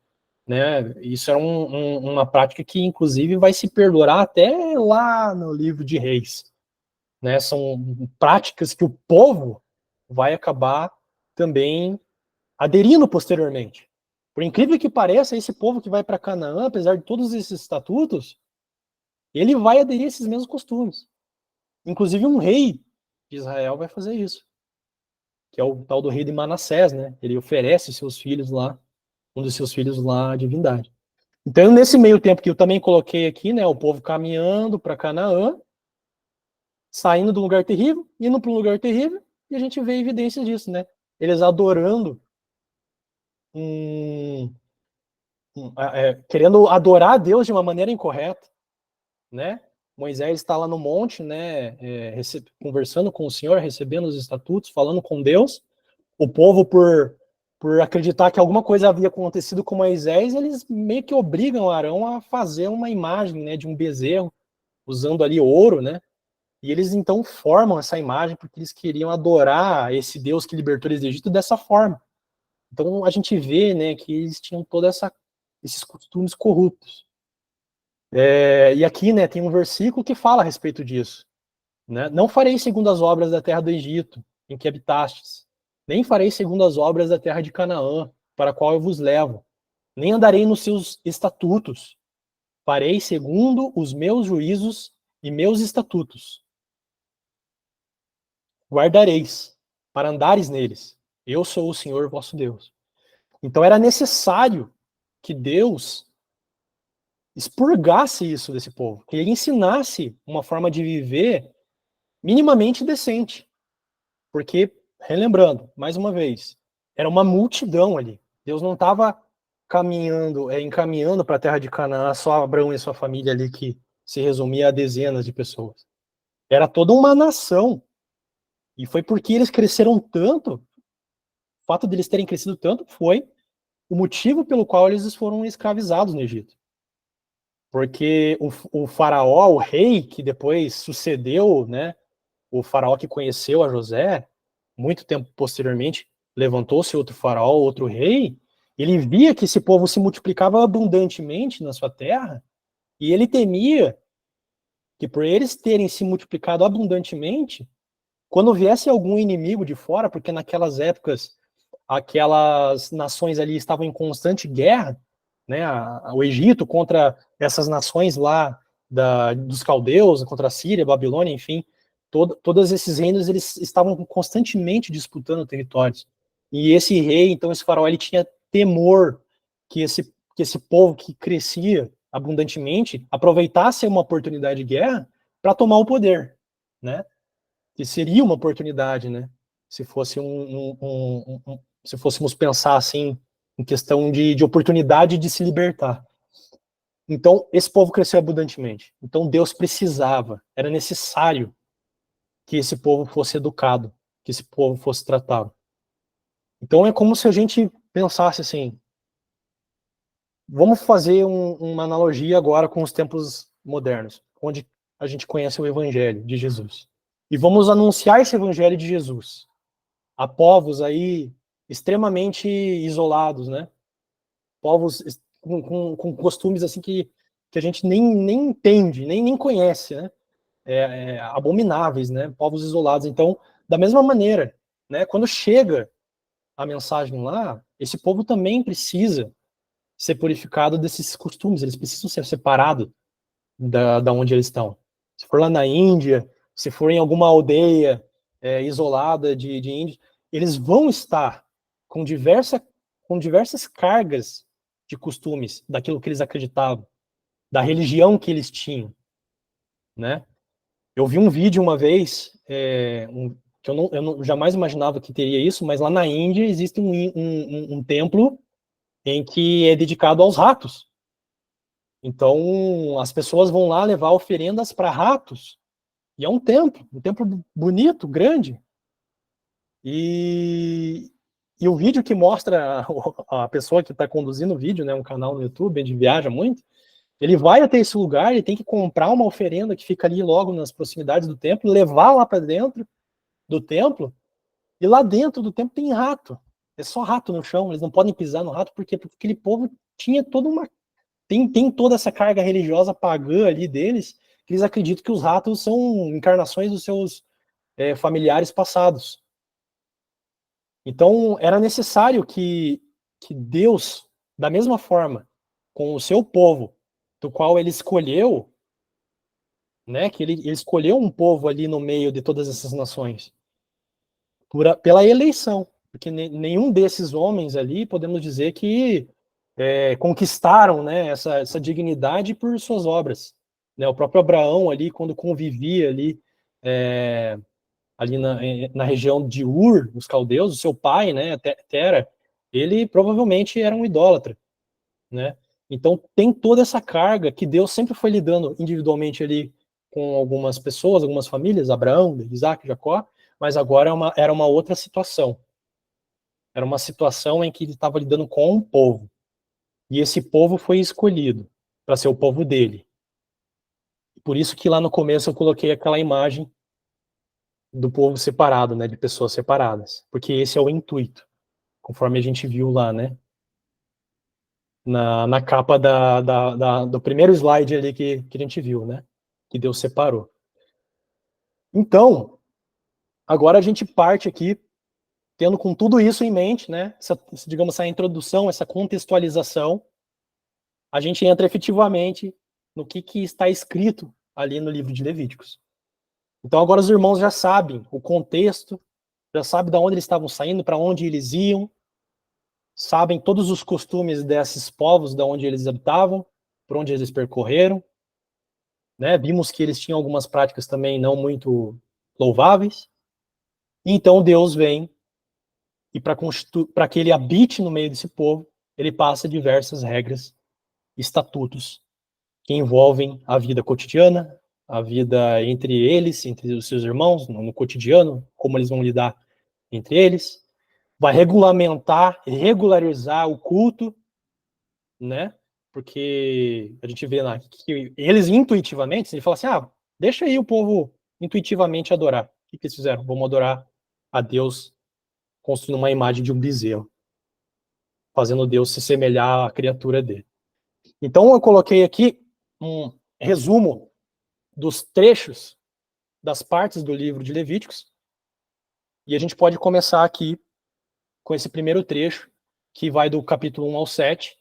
né? Isso era uma prática que, inclusive, vai se perdurar até lá no livro de Reis, né? São práticas que o povo vai acabar também aderindo posteriormente. Por incrível que pareça, esse povo que vai para Canaã, apesar de todos esses estatutos, ele vai aderir a esses mesmos costumes. Inclusive um rei de Israel vai fazer isso, que é o tal do rei de Manassés, né? Ele oferece seus filhos lá, um dos seus filhos lá à divindade. Então, nesse meio tempo que eu também coloquei aqui, né, o povo caminhando para Canaã, saindo do lugar terrível, indo para um lugar terrível, e a gente vê evidências disso, né? Eles adorando querendo adorar a Deus de uma maneira incorreta, né? Moisés está lá no monte, né, conversando com o Senhor, recebendo os estatutos, falando com Deus. O povo, por acreditar que alguma coisa havia acontecido com Moisés, eles meio que obrigam Arão a fazer uma imagem, né, de um bezerro, usando ali ouro, né? E eles então formam essa imagem porque eles queriam adorar esse Deus que libertou eles do Egito dessa forma. Então a gente vê, né, que eles tinham esses costumes corruptos. E aqui, né, tem um versículo que fala a respeito disso, né? Não farei segundo as obras da terra do Egito, em que habitastes, nem farei segundo as obras da terra de Canaã, para a qual eu vos levo, nem andarei nos seus estatutos, farei segundo os meus juízos e meus estatutos. Guardareis, para andares neles. Eu sou o Senhor vosso Deus. Então era necessário que Deus expurgasse isso desse povo, que ele ensinasse uma forma de viver minimamente decente. Porque, relembrando, mais uma vez, era uma multidão ali. Deus não estava encaminhando para a terra de Canaã só Abraão e sua família ali, que se resumia a dezenas de pessoas. Era toda uma nação. E foi porque eles cresceram tanto, o fato deles terem crescido tanto foi o motivo pelo qual eles foram escravizados no Egito. Porque o faraó, o rei que depois sucedeu, né, o faraó que conheceu a José, muito tempo posteriormente, levantou-se outro faraó, outro rei, ele via que esse povo se multiplicava abundantemente na sua terra, e ele temia que por eles terem se multiplicado abundantemente, quando viesse algum inimigo de fora, porque naquelas épocas aquelas nações ali estavam em constante guerra, né, o Egito contra essas nações lá dos caldeus, contra a Síria, a Babilônia, enfim, todos esses reinos eles estavam constantemente disputando territórios. E esse rei, então esse faraó, ele tinha temor que esse povo que crescia abundantemente aproveitasse uma oportunidade de guerra para tomar o poder, né? Que seria uma oportunidade, né? Se fosse se fôssemos pensar assim em questão de oportunidade de se libertar. Então, esse povo cresceu abundantemente. Então, Deus precisava, era necessário que esse povo fosse educado, que esse povo fosse tratado. Então, é como se a gente pensasse assim, vamos fazer uma analogia agora com os tempos modernos, onde a gente conhece o Evangelho de Jesus. E vamos anunciar esse Evangelho de Jesus a povos aí extremamente isolados, né? Povos com costumes assim que a gente nem entende, nem conhece, né? Abomináveis, né? Povos isolados. Então, da mesma maneira, né? Quando chega a mensagem lá, esse povo também precisa ser purificado desses costumes, eles precisam ser separados da onde eles estão. Se for lá na Índia, se for em alguma aldeia isolada de índios, eles vão estar com diversas cargas de costumes, daquilo que eles acreditavam, da religião que eles tinham, né? Eu vi um vídeo uma vez, que eu jamais imaginava que teria isso, mas lá na Índia existe um templo em que é dedicado aos ratos. Então, as pessoas vão lá levar oferendas para ratos, e é um templo bonito, grande. E o vídeo que mostra a pessoa que está conduzindo o vídeo, né, um canal no YouTube, ele viaja muito, ele vai até esse lugar, ele tem que comprar uma oferenda que fica ali logo nas proximidades do templo, levar lá para dentro do templo, e lá dentro do templo tem rato. É só rato no chão, eles não podem pisar no rato, porque aquele povo tinha toda uma... Tem toda essa carga religiosa pagã ali deles, que eles acreditam que os ratos são encarnações dos seus familiares passados. Então, era necessário que Deus, da mesma forma, com o seu povo, do qual ele escolheu, né, que ele escolheu um povo ali no meio de todas essas nações, pela eleição, porque nenhum desses homens ali, podemos dizer que conquistaram, né, essa dignidade por suas obras. Né, o próprio Abraão ali, quando convivia ali, ali na região de Ur, os caldeus, o seu pai, né, Tera, Ele provavelmente era um idólatra, né? Então tem toda essa carga que Deus sempre foi lidando individualmente ali com algumas pessoas, algumas famílias, Abraão, Isaac, Jacó, mas agora era uma outra situação. Era uma situação em que ele estava lidando com um povo. E esse povo foi escolhido para ser o povo dele. Por isso que lá no começo eu coloquei aquela imagem do povo separado, né, de pessoas separadas, porque esse é o intuito, conforme a gente viu lá, né, na capa do primeiro slide ali que a gente viu, né, que Deus separou. Então, agora a gente parte aqui, tendo com tudo isso em mente, né, digamos, essa introdução, essa contextualização, a gente entra efetivamente no que está escrito ali no livro de Levíticos. Então agora os irmãos já sabem o contexto, já sabem de onde eles estavam saindo, para onde eles iam, sabem todos os costumes desses povos, de onde eles habitavam, por onde eles percorreram, né? Vimos que eles tinham algumas práticas também não muito louváveis. E então Deus vem e para que ele habite no meio desse povo, ele passa diversas regras, estatutos que envolvem a vida cotidiana, a vida entre eles, entre os seus irmãos, no cotidiano, como eles vão lidar entre eles, vai regulamentar, regularizar o culto, né? Porque a gente vê lá que eles intuitivamente, ele fala assim, deixa aí o povo intuitivamente adorar. O que eles fizeram? Vamos adorar a Deus construindo uma imagem de um bezerro, fazendo Deus se semelhar à criatura dele. Então eu coloquei aqui um resumo dos trechos das partes do livro de Levíticos, e a gente pode começar aqui com esse primeiro trecho, que vai do capítulo 1 ao 7,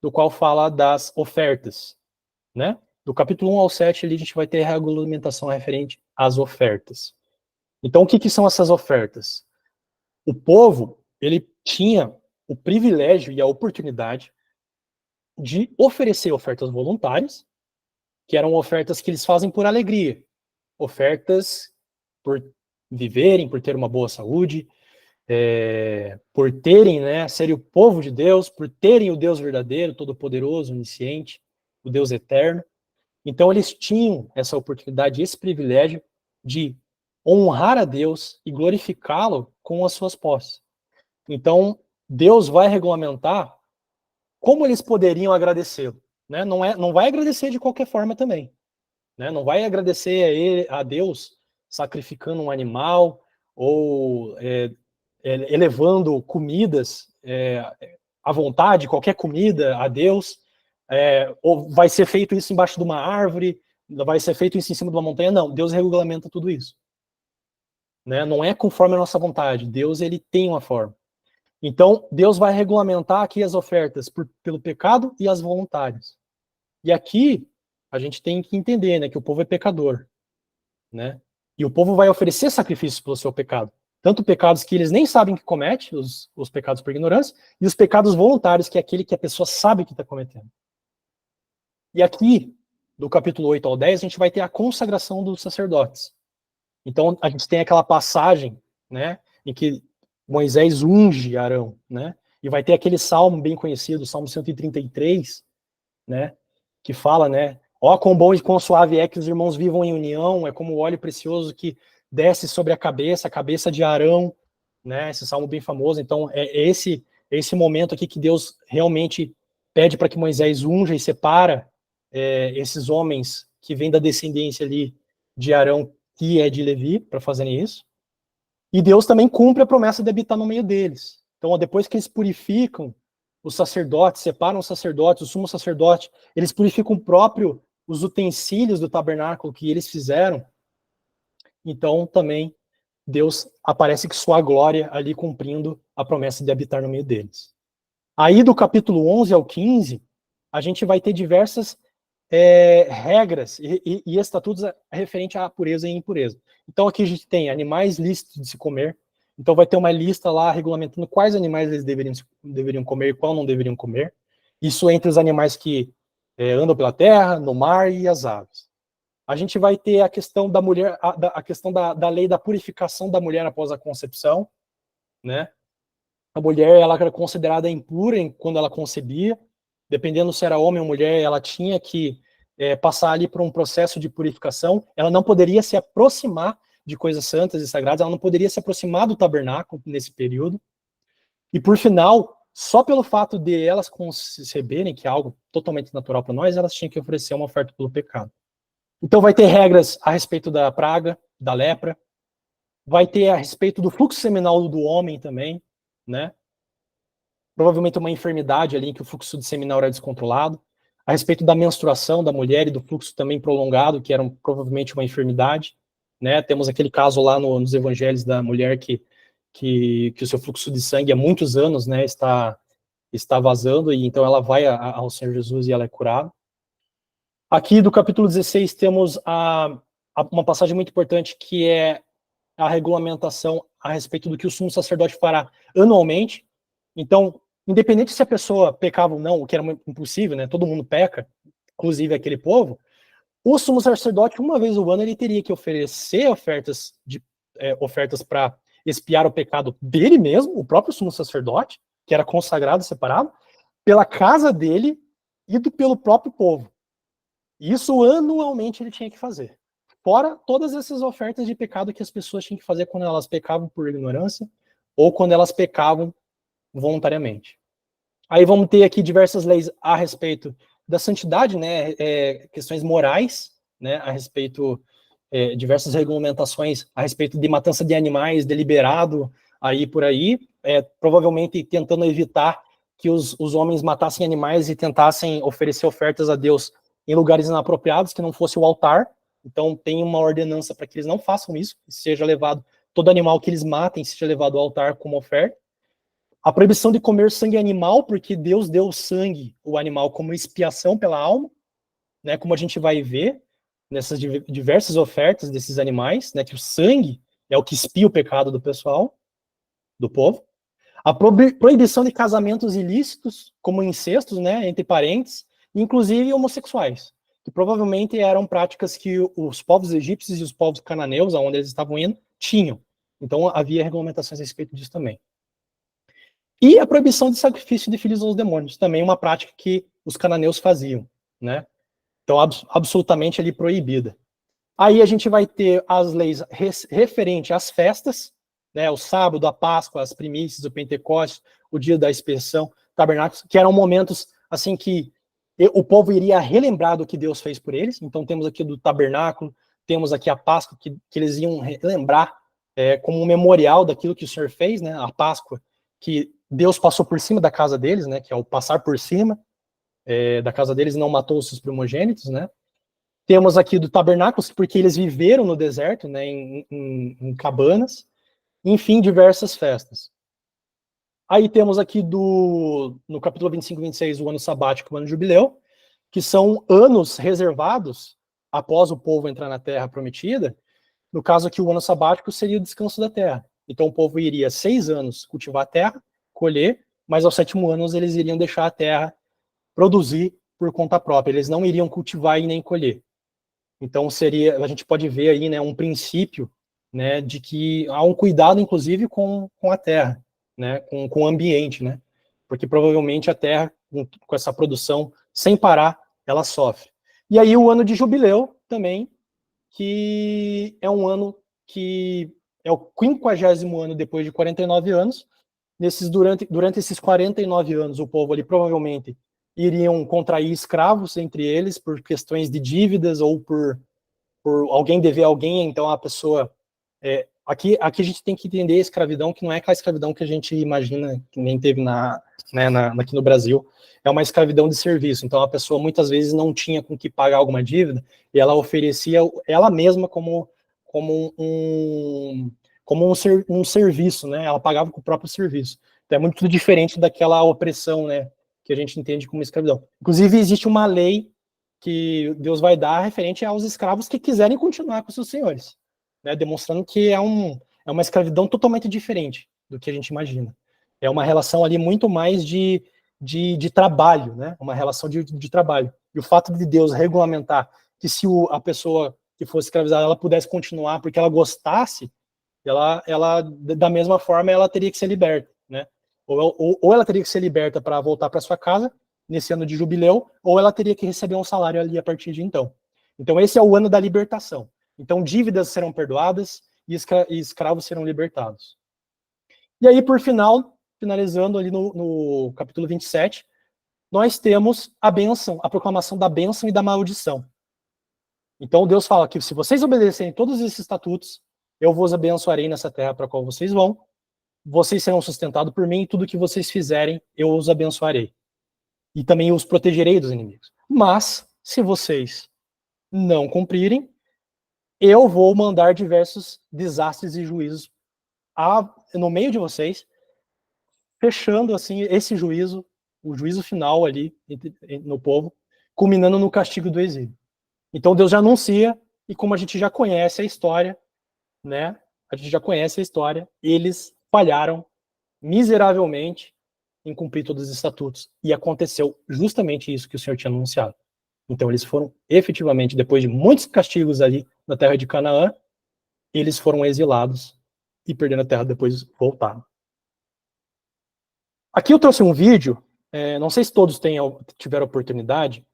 do qual fala das ofertas, né? Do capítulo 1 ao 7, ali a gente vai ter a regulamentação referente às ofertas. Então, o que são essas ofertas? O povo, ele tinha o privilégio e a oportunidade de oferecer ofertas voluntárias, que eram ofertas que eles fazem por alegria, ofertas por viverem, por ter uma boa saúde, por terem, né, serem o povo de Deus, por terem o Deus verdadeiro, todo-poderoso, onisciente, o Deus eterno. Então eles tinham essa oportunidade, esse privilégio de honrar a Deus e glorificá-lo com as suas posses. Então Deus vai regulamentar como eles poderiam agradecê-lo, né? Não vai agradecer de qualquer forma também, né? Não vai agradecer a Deus sacrificando um animal ou elevando comidas à vontade, qualquer comida a Deus, ou vai ser feito isso embaixo de uma árvore, vai ser feito isso em cima de uma montanha. Não, Deus regulamenta tudo isso, né? Não é conforme a nossa vontade. Deus, ele tem uma forma. Então, Deus vai regulamentar aqui as ofertas pelo pecado e as voluntárias. E aqui a gente tem que entender, né, que o povo é pecador, né? E o povo vai oferecer sacrifícios pelo seu pecado. Tanto pecados que eles nem sabem que comete, os pecados por ignorância, e os pecados voluntários, que é aquele que a pessoa sabe que está cometendo. E aqui, do capítulo 8 ao 10, a gente vai ter a consagração dos sacerdotes. Então, a gente tem aquela passagem, né, em que Moisés unge Arão, né? E vai ter aquele salmo bem conhecido, o Salmo 133, né, que fala, né, ó, quão bom e quão suave é que os irmãos vivam em união, é como o óleo precioso que desce sobre a cabeça de Arão, né, esse salmo bem famoso. Então, é esse momento aqui que Deus realmente pede para que Moisés unja e separa esses homens que vêm da descendência ali de Arão, que é de Levi, para fazerem isso. E Deus também cumpre a promessa de habitar no meio deles. Então, depois que eles purificam os sacerdotes, separam os sacerdotes, o sumo sacerdote, eles purificam os utensílios do tabernáculo que eles fizeram. Então, também, Deus aparece com sua glória ali cumprindo a promessa de habitar no meio deles. Aí, do capítulo 11 ao 15, a gente vai ter diversas regras e estatutos referente à pureza e impureza. Então, aqui a gente tem animais lícitos de se comer. Então, vai ter uma lista lá regulamentando quais animais eles deveriam comer e qual não deveriam comer. Isso entre os animais que andam pela terra, no mar e as aves. A gente vai ter a questão da mulher, a questão da lei da purificação da mulher após a concepção, né? A mulher, ela era considerada impura quando ela concebia. Dependendo se era homem ou mulher, ela tinha que passar ali por um processo de purificação. Ela não poderia se aproximar de coisas santas e sagradas, ela não poderia se aproximar do tabernáculo nesse período. E por final, só pelo fato de elas conceberem, que é algo totalmente natural para nós, elas tinham que oferecer uma oferta pelo pecado. Então vai ter regras a respeito da praga, da lepra, vai ter a respeito do fluxo seminal do homem também, né? Provavelmente uma enfermidade ali em que o fluxo de seminal era descontrolado, a respeito da menstruação da mulher e do fluxo também prolongado, que era provavelmente uma enfermidade, né? Temos aquele caso lá nos evangelhos da mulher que o seu fluxo de sangue há muitos anos, né, está vazando, e então ela vai ao Senhor Jesus e ela é curada. Aqui do capítulo 16 temos uma passagem muito importante, que é a regulamentação a respeito do que o sumo sacerdote fará anualmente. Então, independente se a pessoa pecava ou não, o que era impossível, né? Todo mundo peca, inclusive aquele povo. O sumo sacerdote, uma vez ao ano, ele teria que oferecer ofertas para expiar o pecado dele mesmo, o próprio sumo sacerdote, que era consagrado, separado, pela casa dele e pelo próprio povo. Isso anualmente ele tinha que fazer. Fora todas essas ofertas de pecado que as pessoas tinham que fazer quando elas pecavam por ignorância ou quando elas pecavam voluntariamente. Aí vamos ter aqui diversas leis a respeito da santidade, né, questões morais, né, a respeito, diversas regulamentações a respeito de matança de animais deliberado, aí por aí, provavelmente tentando evitar que os homens matassem animais e tentassem oferecer ofertas a Deus em lugares inapropriados, que não fosse o altar. Então tem uma ordenança para que eles não façam isso, que seja levado, todo animal que eles matem seja levado ao altar como oferta. A proibição de comer sangue animal, porque Deus deu o sangue, o animal, como expiação pela alma, né, como a gente vai ver nessas diversas ofertas desses animais, né, que o sangue é o que expia o pecado do pessoal, do povo. A proibição de casamentos ilícitos, como incestos, né, entre parentes, inclusive homossexuais, que provavelmente eram práticas que os povos egípcios e os povos cananeus, aonde eles estavam indo, tinham. Então havia regulamentações a respeito disso também. E a proibição de sacrifício de filhos aos demônios, também uma prática que os cananeus faziam, né? Então, absolutamente ali proibida. Aí a gente vai ter as leis referentes às festas, né? O sábado, a Páscoa, as primícias, o Pentecostes, o dia da expiação, tabernáculos, que eram momentos assim que o povo iria relembrar do que Deus fez por eles. Então temos aqui do tabernáculo, temos aqui a Páscoa, que eles iam relembrar como um memorial daquilo que o Senhor fez, né? A Páscoa, que Deus passou por cima da casa deles, né? Que é o passar por cima da casa deles e não matou os seus primogênitos, né? Temos aqui do tabernáculo, porque eles viveram no deserto, né? Em cabanas. Enfim, diversas festas. Aí temos aqui no capítulo 25 e 26, o ano sabático e o ano jubileu, que são anos reservados após o povo entrar na terra prometida. No caso aqui, o ano sabático seria o descanso da terra. Então o povo iria 6 anos cultivar a terra, colher, mas ao 7º ano eles iriam deixar a terra produzir por conta própria. Eles não iriam cultivar e nem colher. Então a gente pode ver aí, né, um princípio, né, de que há um cuidado, inclusive, com a terra, né, com o ambiente, né, porque provavelmente a terra, com essa produção sem parar, ela sofre. E aí o ano de jubileu também, que é um ano que é o 50º ano depois de 49 anos. Durante esses 49 anos, o povo ali provavelmente iriam contrair escravos entre eles por questões de dívidas ou por alguém dever alguém, então a pessoa... aqui a gente tem que entender a escravidão, que não é aquela escravidão que a gente imagina, que nem teve aqui no Brasil, é uma escravidão de serviço. Então a pessoa muitas vezes não tinha com que pagar alguma dívida, e ela oferecia ela mesma como um serviço, né? Ela pagava com o próprio serviço. Então é muito diferente daquela opressão, né, que a gente entende como escravidão. Inclusive existe uma lei que Deus vai dar referente aos escravos que quiserem continuar com seus senhores, né, demonstrando que é uma escravidão totalmente diferente do que a gente imagina. É uma relação ali muito mais de trabalho, né, uma relação de trabalho. E o fato de Deus regulamentar que se a pessoa que fosse escravizada, ela pudesse continuar porque ela gostasse, ela da mesma forma, ela teria que ser liberta, né? Ou ela teria que ser liberta para voltar para sua casa nesse ano de jubileu, ou ela teria que receber um salário ali a partir de então. Então esse é o ano da libertação. Então dívidas serão perdoadas e escravos serão libertados. E aí, por final, finalizando ali no capítulo 27, nós temos a bênção, a proclamação da bênção e da maldição. Então Deus fala que se vocês obedecerem todos esses estatutos, eu vos abençoarei nessa terra para a qual vocês vão, vocês serão sustentados por mim e tudo que vocês fizerem, eu os abençoarei. E também os protegerei dos inimigos. Mas, se vocês não cumprirem, eu vou mandar diversos desastres e juízos no meio de vocês, fechando assim esse juízo, o juízo final ali no povo, culminando no castigo do exílio. Então Deus já anuncia, e como a gente já conhece a história, né? A gente já conhece a história, eles falharam miseravelmente em cumprir todos os estatutos. E aconteceu justamente isso que o Senhor tinha anunciado. Então eles foram efetivamente, depois de muitos castigos ali na terra de Canaã, eles foram exilados e perdendo a terra depois voltaram. Aqui eu trouxe um vídeo, não sei se todos tiveram oportunidade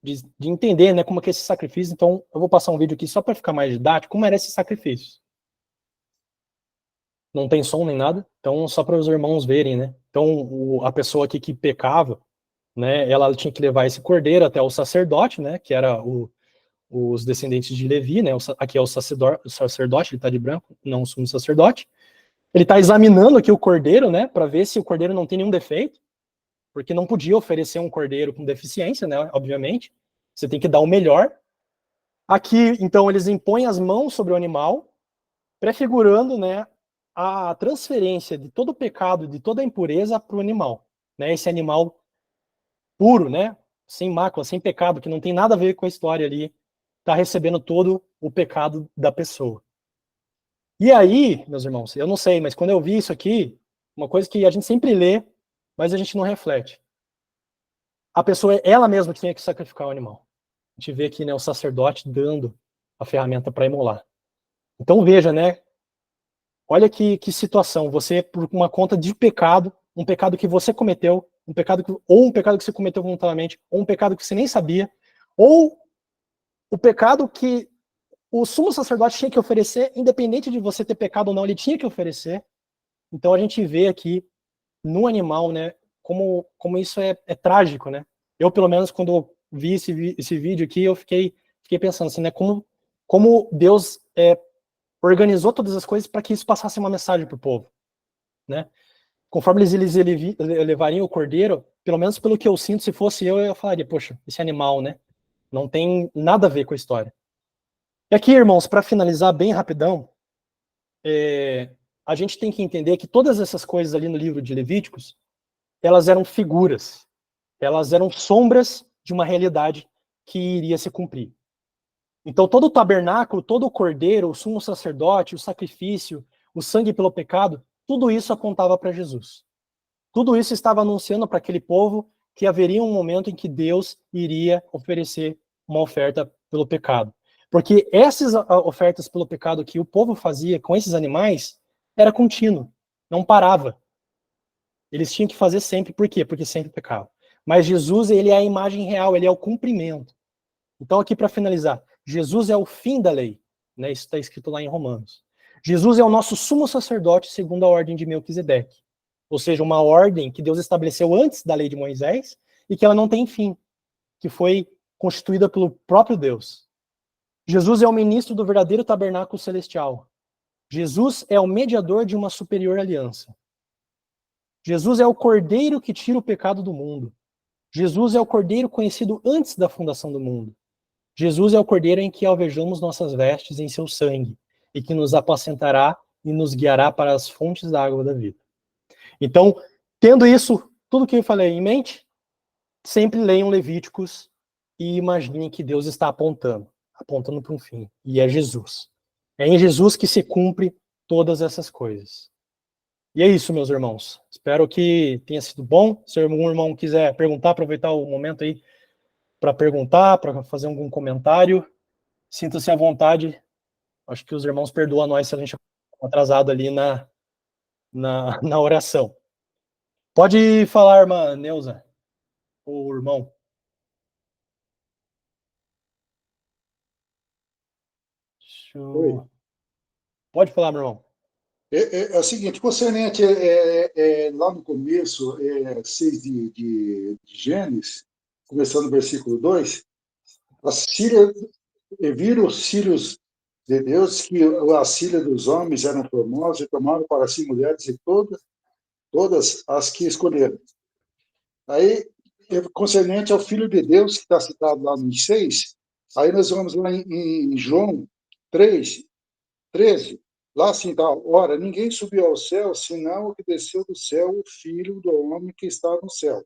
de entender, né, como é que é esse sacrifício. Então eu vou passar um vídeo aqui só para ficar mais didático, como era esse sacrifício. Não tem som nem nada, então só para os irmãos verem, né? Então a pessoa aqui que pecava, né, ela tinha que levar esse cordeiro até o sacerdote, né, que era os descendentes de Levi, né? Aqui é o sacerdote, ele está de branco, não o sumo sacerdote. Ele está examinando aqui o cordeiro, né, para ver se o cordeiro não tem nenhum defeito, porque não podia oferecer um cordeiro com deficiência, né? Obviamente, você tem que dar o melhor. Aqui, então, eles impõem as mãos sobre o animal, prefigurando, né, a transferência de todo o pecado, de toda a impureza para o animal, né? Esse animal puro, né? Sem mácula, sem pecado, que não tem nada a ver com a história ali, está recebendo todo o pecado da pessoa. E aí, meus irmãos, eu não sei, mas quando eu vi isso aqui, uma coisa que a gente sempre lê, mas a gente não reflete. A pessoa, ela mesma tinha que sacrificar o animal. A gente vê aqui, né, o sacerdote dando a ferramenta para imolar. Então veja, né? Olha que situação. Você, por uma conta de pecado, um pecado que você cometeu, ou um pecado que você cometeu voluntariamente, ou um pecado que você nem sabia, ou o pecado que o sumo sacerdote tinha que oferecer, independente de você ter pecado ou não, ele tinha que oferecer. Então a gente vê aqui no animal, né, como isso é trágico, né? Eu, pelo menos, quando vi esse vídeo aqui, eu fiquei pensando assim, né, como Deus organizou todas as coisas para que isso passasse uma mensagem para o povo, né? Conforme eles levariam o cordeiro, pelo menos pelo que eu sinto, se fosse eu falaria, poxa, esse animal, né, não tem nada a ver com a história. E aqui, irmãos, para finalizar bem rapidão, a gente tem que entender que todas essas coisas ali no livro de Levíticos, elas eram figuras, elas eram sombras de uma realidade que iria se cumprir. Então todo o tabernáculo, todo o cordeiro, o sumo sacerdote, o sacrifício, o sangue pelo pecado, tudo isso apontava para Jesus. Tudo isso estava anunciando para aquele povo que haveria um momento em que Deus iria oferecer uma oferta pelo pecado. Porque essas ofertas pelo pecado que o povo fazia com esses animais era contínuo, não parava. Eles tinham que fazer sempre. Por quê? Porque sempre pecavam. Mas Jesus, ele é a imagem real, ele é o cumprimento. Então, aqui para finalizar, Jesus é o fim da lei, né? Isso está escrito lá em Romanos. Jesus é o nosso sumo sacerdote segundo a ordem de Melquisedeque. Ou seja, uma ordem que Deus estabeleceu antes da lei de Moisés e que ela não tem fim, que foi constituída pelo próprio Deus. Jesus é o ministro do verdadeiro tabernáculo celestial. Jesus é o mediador de uma superior aliança. Jesus é o cordeiro que tira o pecado do mundo. Jesus é o cordeiro conhecido antes da fundação do mundo. Jesus é o cordeiro em que alvejamos nossas vestes em seu sangue e que nos apacentará e nos guiará para as fontes da água da vida. Então, tendo isso, tudo que eu falei em mente, sempre leiam Levíticos e imaginem que Deus está apontando para um fim, e é Jesus. É em Jesus que se cumpre todas essas coisas. E é isso, meus irmãos. Espero que tenha sido bom. Se algum irmão quiser perguntar, aproveitar o momento aí para perguntar, para fazer algum comentário, sinta-se à vontade. Acho que os irmãos perdoam nós se a gente é atrasado ali na oração. Pode falar, irmã Neuza, ou irmão. Oi. Pode falar, meu irmão. É o seguinte, concernente lá no começo, 6 de Gênesis, começando no versículo 2, as filhas, viram os filhos de Deus que as filhas dos homens eram formosas e tomaram para si mulheres de todas as que escolheram. Aí, concernente ao Filho de Deus, que está citado lá no 6, aí nós vamos lá em João 3, 13, lá assim, tá, ora, ninguém subiu ao céu, senão o que desceu do céu, o Filho do homem que está no céu.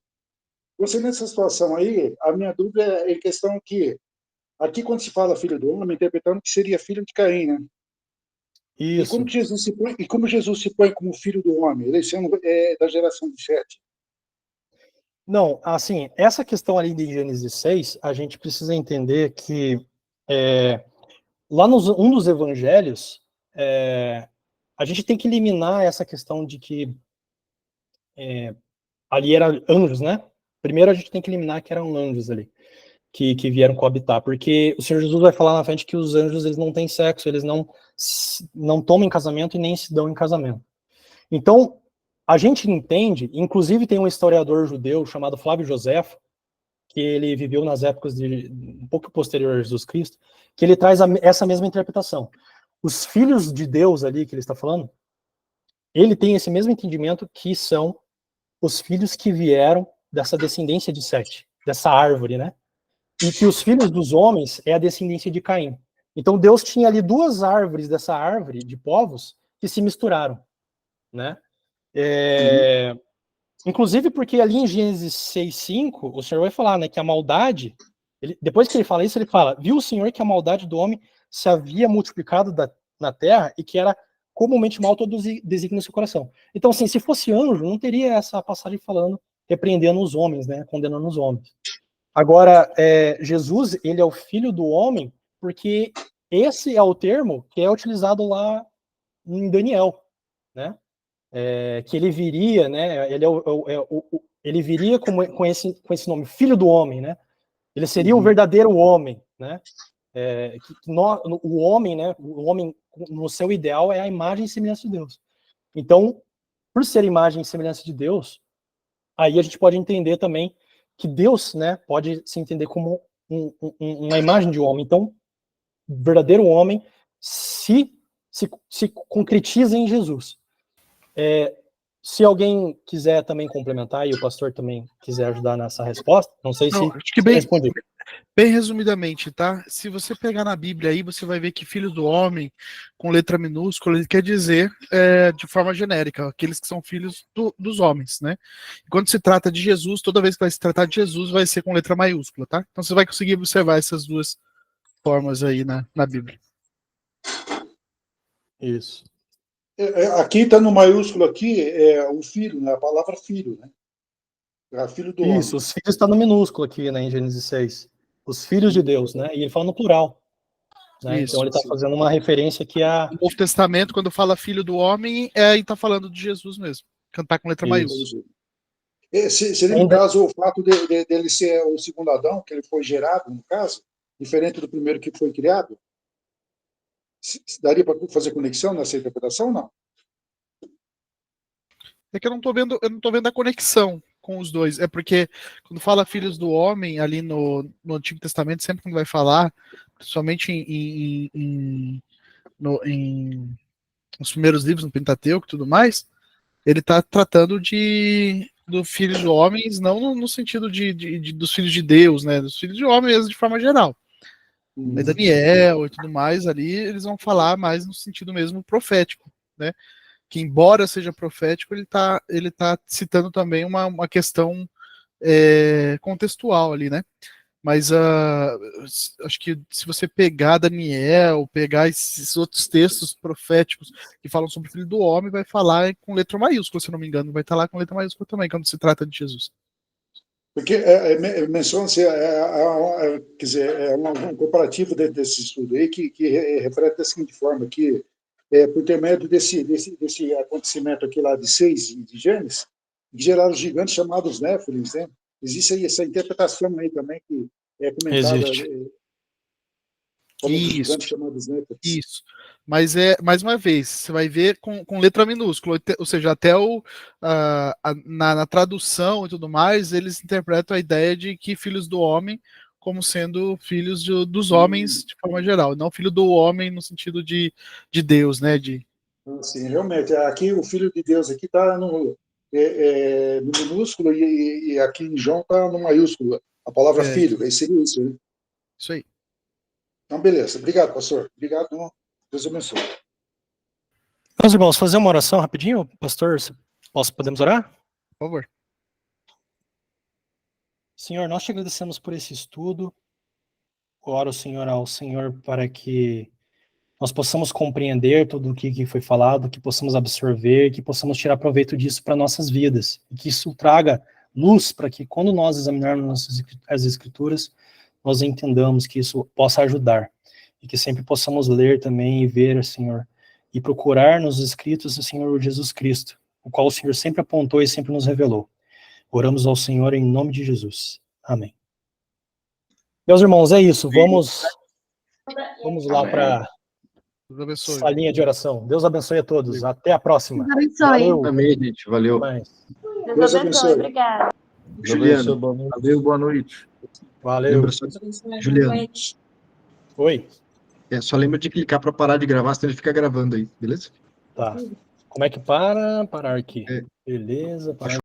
Você, nessa situação aí, a minha dúvida é em questão que, aqui quando se fala filho do homem, interpretando que seria filho de Caim, né? E como Isso. Jesus se põe como filho do homem, ele sendo da geração de Sete? Não, assim, essa questão ali de Gênesis 6, a gente precisa entender que lá um dos evangelhos, a gente tem que eliminar essa questão de que ali eram anjos, né? Primeiro a gente tem que eliminar que eram anjos ali, que vieram coabitar, porque o Senhor Jesus vai falar na frente que os anjos, eles não têm sexo, eles não tomam em casamento e nem se dão em casamento. Então, a gente entende, inclusive tem um historiador judeu chamado Flávio Josefo, que ele viveu nas épocas um pouco posterior a Jesus Cristo, que ele traz essa mesma interpretação. Os filhos de Deus ali que ele está falando, ele tem esse mesmo entendimento que são os filhos que vieram dessa descendência de Sete, dessa árvore, né? E que os filhos dos homens é a descendência de Caim. Então Deus tinha ali duas árvores dessa árvore de povos que se misturaram, né? Inclusive porque ali em Gênesis 6:5, o Senhor vai falar, né, que a maldade, depois que ele fala isso, ele fala, viu o Senhor que a maldade do homem se havia multiplicado na terra e que era comumente mal todo desígnio no seu coração. Então, assim, se fosse anjo, não teria essa passagem falando, repreendendo os homens, né, condenando os homens. Agora, Jesus, ele é o filho do homem, porque esse é o termo que é utilizado lá em Daniel, né? Que ele viria, né? Ele viria com esse nome, Filho do Homem, né? Ele seria o verdadeiro homem, né? O homem, né? O homem no seu ideal é a imagem e semelhança de Deus. Então, por ser imagem e semelhança de Deus, aí a gente pode entender também que Deus, né? Pode se entender como uma imagem de um homem. Então, o verdadeiro homem se concretiza em Jesus. Se alguém quiser também complementar e o pastor também quiser ajudar nessa resposta, não sei Não, se acho que bem, respondi. bem resumidamente, tá? Se você pegar na Bíblia aí, você vai ver que filho do homem, com letra minúscula, ele quer dizer de forma genérica, aqueles que são filhos dos homens, né? E quando se trata de Jesus, toda vez que vai se tratar de Jesus, vai ser com letra maiúscula, tá? Então você vai conseguir observar essas duas formas aí na Bíblia. Isso. Aqui está no maiúsculo aqui, o filho, né? A palavra filho, né? É filho do Isso, homem. os filhos está no minúsculo aqui, né, em Gênesis 6. Os filhos de Deus, né? E ele fala no plural, né? Então Isso. ele está fazendo uma referência aqui a... No Novo Testamento, quando fala filho do homem, aí tá falando de Jesus mesmo. Cantar com letra maiúscula. Isso. Seria, no Ainda... caso, o fato dele ser o segundo Adão, que ele foi gerado, no caso, diferente do primeiro que foi criado? Daria para fazer conexão nessa interpretação ou não? É que eu não tô vendo a conexão com os dois. É porque quando fala filhos do homem, ali no Antigo Testamento, sempre quando vai falar, principalmente nos primeiros livros, no Pentateuco e tudo mais, ele está tratando dos filhos de homens, não no sentido dos filhos de Deus, né? Dos filhos de homens de forma geral. Daniel e tudo mais, ali eles vão falar mais no sentido mesmo profético, né? Que embora seja profético, ele tá citando também uma questão contextual ali, né? Mas acho que se você pegar Daniel, pegar esses outros textos proféticos que falam sobre o filho do homem, vai falar com letra maiúscula, se não me engano, vai estar lá com letra maiúscula também, quando se trata de Jesus. Porque menciona-se, quer dizer, um comparativo desse estudo aí que reflete da seguinte forma, que por intermédio desse acontecimento aqui lá de 6 de Gênesis, que geraram gigantes chamados Néfilins, né? Existe aí essa interpretação aí também que é comentada. Como gigantes chamados Néfilins. Isso. Mas mais uma vez, você vai ver com letra minúscula, ou seja, até na tradução e tudo mais, eles interpretam a ideia de que filhos do homem como sendo filhos dos homens de forma geral, não filho do homem no sentido de Deus, né? Sim, realmente. Aqui o Filho de Deus aqui está no minúsculo e aqui em João está no maiúsculo. A palavra filho, seria isso, né? Isso aí. Então, beleza. Obrigado, pastor. Obrigado. Deus abençoe. Meus irmãos, fazer uma oração rapidinho, pastor? Podemos orar? Por favor. Senhor, nós te agradecemos por esse estudo. Oro, Senhor, ao Senhor para que nós possamos compreender tudo o que foi falado, que possamos absorver, que possamos tirar proveito disso para nossas vidas, e que isso traga luz para que quando nós examinarmos as Escrituras, nós entendamos que isso possa ajudar, e que sempre possamos ler também e ver, Senhor, e procurar nos escritos do Senhor Jesus Cristo, o qual o Senhor sempre apontou e sempre nos revelou. Oramos ao Senhor em nome de Jesus. Amém. Meus irmãos, é isso. Vamos lá para a salinha de oração. Deus abençoe a todos. Até a próxima. Deus abençoe. Valeu. Amém, gente. Valeu. Deus abençoe. Obrigada. Juliano, valeu, boa noite. Valeu. Juliano. Oi. Só lembra de clicar para parar de gravar, senão ele fica gravando aí, beleza? Tá. Como é que para? Parar aqui. Beleza. Parar.